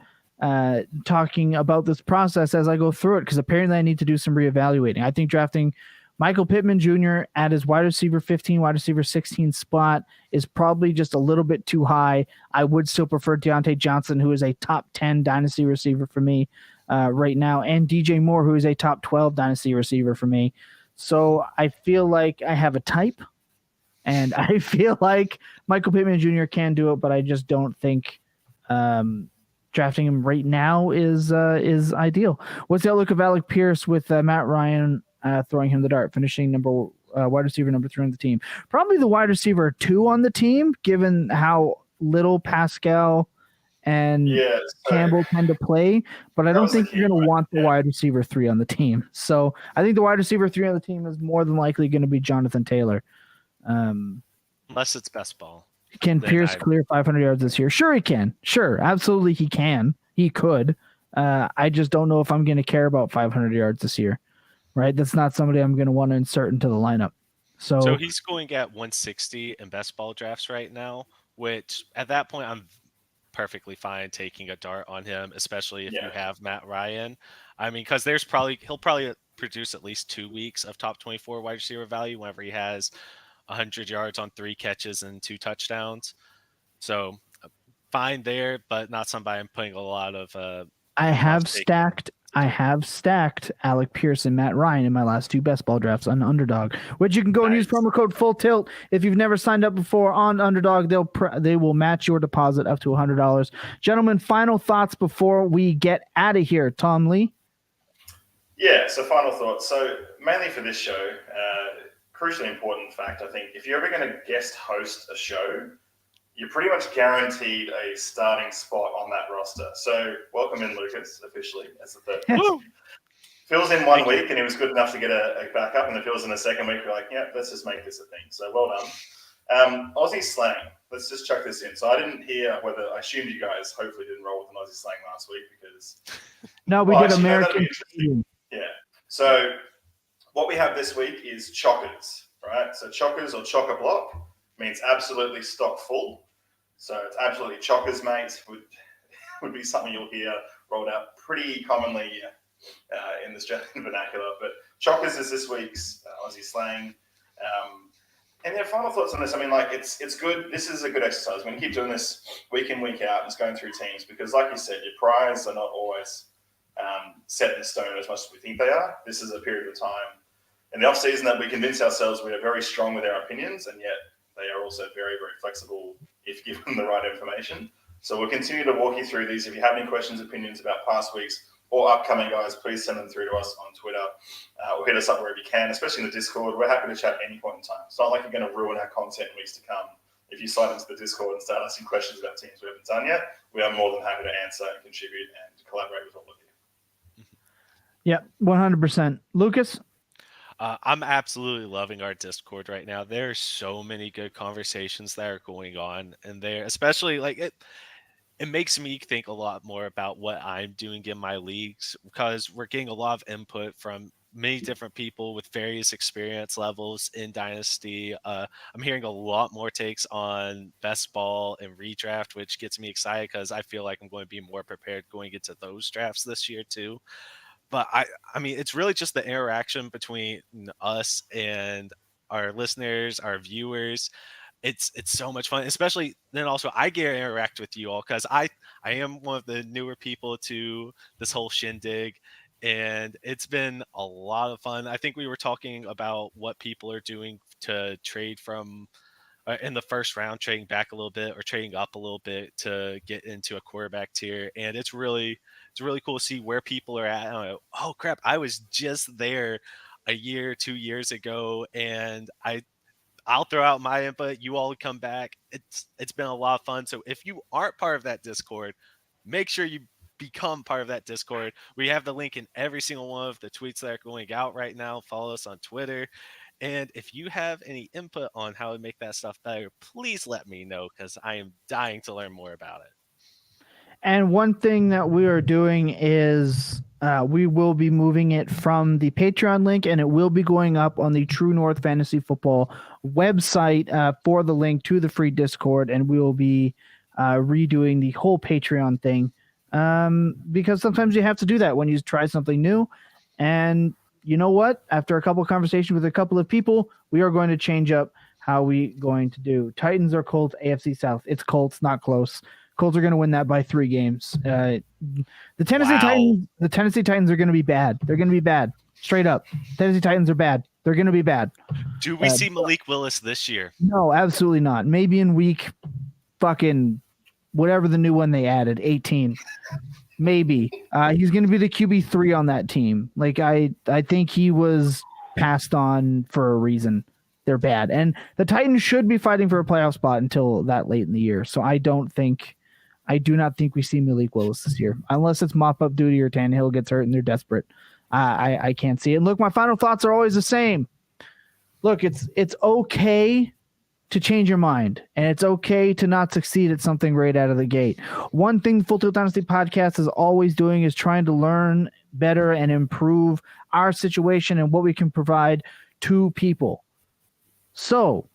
talking about this process as I go through it, because apparently I need to do some reevaluating. I think drafting Michael Pittman Jr. at his wide receiver 15, wide receiver 16 spot is probably just a little bit too high. I would still prefer Deontay Johnson, who is a top 10 dynasty receiver for me right now, and DJ Moore, who is a top 12 dynasty receiver for me. So I feel like I have a type, and I feel like Michael Pittman Jr. can do it, but I just don't think drafting him right now is ideal. What's the outlook of Alec Pierce with Matt Ryan throwing him the dart, finishing wide receiver number 3 on the team? Probably the wide receiver 2 on the team, given how little Pascal and Campbell tend to play, but I don't think you're going to want the wide receiver 3 on the team. So I think the wide receiver 3 on the team is more than likely going to be Jonathan Taylor. Unless it's best ball. Can Pierce clear 500 yards this year? Sure he can. Sure, absolutely he can. He could. I just don't know if I'm going to care about 500 yards this year, right? That's not somebody I'm going to want to insert into the lineup. So he's going at 160 in best ball drafts right now, which at that point I'm perfectly fine taking a dart on him, especially if you have Matt Ryan. I mean, because he'll probably produce at least 2 weeks of top 24 wide receiver value whenever he has 100 yards on 3 catches and 2 touchdowns. So fine there, but not somebody I'm putting a lot of. I have stacked Alec Pierce and Matt Ryan in my last 2 best ball drafts on Underdog, which you can go and use promo code Full Tilt. If you've never signed up before on Underdog, they will match your deposit up to $100. Gentlemen, final thoughts before we get out of here. Tom Lee? Yeah, so final thoughts. So mainly for this show, crucially important fact, I think, if you're ever going to guest host a show, you're pretty much guaranteed a starting spot on that roster. So welcome in Lucas, officially, as the third person. Phil's in 1 week, and he was good enough to get a backup, and then Phil's in the second week. We're like, yeah, let's just make this a thing. So well done. Aussie slang. Let's just chuck this in. So I didn't hear whether, I assumed you guys hopefully didn't roll with an Aussie slang last week because... No, we did American. Yeah. So what we have this week is chockers, right? So chockers or chocker block means absolutely stock full. So it's absolutely chockers, mate, would be something you'll hear rolled out pretty commonly in the Australian vernacular. But chockers is this week's Aussie slang. And then final thoughts on this. I mean, like, it's good. This is a good exercise. We're going to keep doing this week in, week out, just going through teams, because like you said, your priors are not always set in stone as much as we think they are. This is a period of time in the off-season that we convince ourselves we are very strong with our opinions, and yet they are also very, very flexible if given the right information. So we'll continue to walk you through these. If you have any questions, opinions about past weeks or upcoming guys, please send them through to us on Twitter or hit us up wherever you can, especially in the Discord. We're happy to chat at any point in time. It's not like you're going to ruin our content in weeks to come if you slide into the Discord and start asking questions about teams we haven't done yet. We are more than happy to answer and contribute and collaborate with all of you. Yeah, 100%. Lucas? I'm absolutely loving our Discord right now. There are so many good conversations that are going on in there, especially like it makes me think a lot more about what I'm doing in my leagues, because we're getting a lot of input from many different people with various experience levels in Dynasty. I'm hearing a lot more takes on best ball and redraft, which gets me excited because I feel like I'm going to be more prepared going into those drafts this year too. But I mean, it's really just the interaction between us and our listeners, our viewers. It's so much fun, especially then also I get to interact with you all because I am one of the newer people to this whole shindig, and it's been a lot of fun. I think we were talking about what people are doing to trade from in the first round, trading back a little bit or trading up a little bit to get into a quarterback tier, and it's really cool to see where people are at. I'm like, oh crap, I was just there a year, 2 years ago, and I'll throw out my input. You all come back. It's been a lot of fun. So if you aren't part of that Discord, make sure you become part of that Discord. We have the link in every single one of the tweets that are going out right now. Follow us on Twitter. And if you have any input on how to make that stuff better, please let me know because I am dying to learn more about it. And one thing that we are doing is we will be moving it from the Patreon link, and it will be going up on the True North Fantasy Football website for the link to the free Discord, and we will be redoing the whole Patreon thing because sometimes you have to do that when you try something new. And you know what? After a couple of conversations with a couple of people, we are going to change up how we going to do. Titans or Colts, AFC South. It's Colts, not close. Colts are going to win that by 3 games. The Tennessee Titans are going to be bad. They're going to be bad. Straight up. Tennessee Titans are bad. They're going to be bad. Do we see Malik Willis this year? No, absolutely not. Maybe in week fucking whatever the new one they added, 18. Maybe. He's going to be the QB3 on that team. Like I think he was passed on for a reason. They're bad. And the Titans should be fighting for a playoff spot until that late in the year. So I do not think we see Malik Willis this year. Unless it's mop-up duty or Tannehill gets hurt and they're desperate. I can't see it. And look, my final thoughts are always the same. Look, it's okay to change your mind, and it's okay to not succeed at something right out of the gate. One thing the Full Tilt Dynasty podcast is always doing is trying to learn better and improve our situation and what we can provide to people. So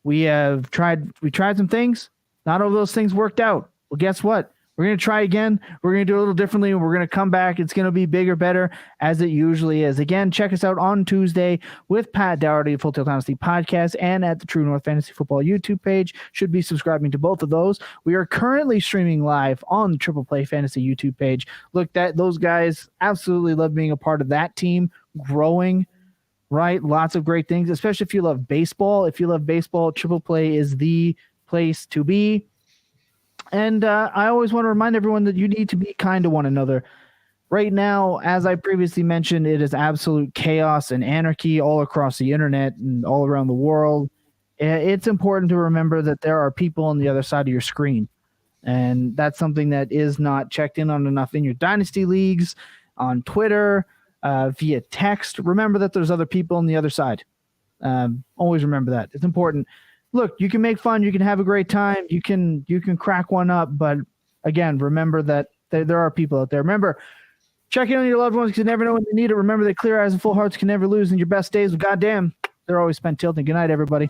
we tried some things. Not all of those things worked out. Well, guess what? We're going to try again. We're going to do a little differently. We're going to come back. It's going to be bigger, better, as it usually is. Again, check us out on Tuesday with Pat Dougherty, Full Tilt Dynasty podcast, and at the True North Fantasy Football YouTube page. Should be subscribing to both of those. We are currently streaming live on the Triple Play Fantasy YouTube page. Look, those guys absolutely love being a part of that team, growing, right? Lots of great things, especially if you love baseball. If you love baseball, Triple Play is the place to be. And I always want to remind everyone that you need to be kind to one another. Right now, as I previously mentioned, it is absolute chaos and anarchy all across the internet and all around the world. It's important to remember that there are people on the other side of your screen. And that's something that is not checked in on enough in your dynasty leagues, on Twitter, via text. Remember that there's other people on the other side. Always remember that. It's important. Look, you can make fun, you can have a great time, you can crack one up, but again, remember that there are people out there. Remember, check in on your loved ones because you never know when they need it. Remember that clear eyes and full hearts can never lose, and your best days, goddamn, they're always spent tilting. Good night, everybody.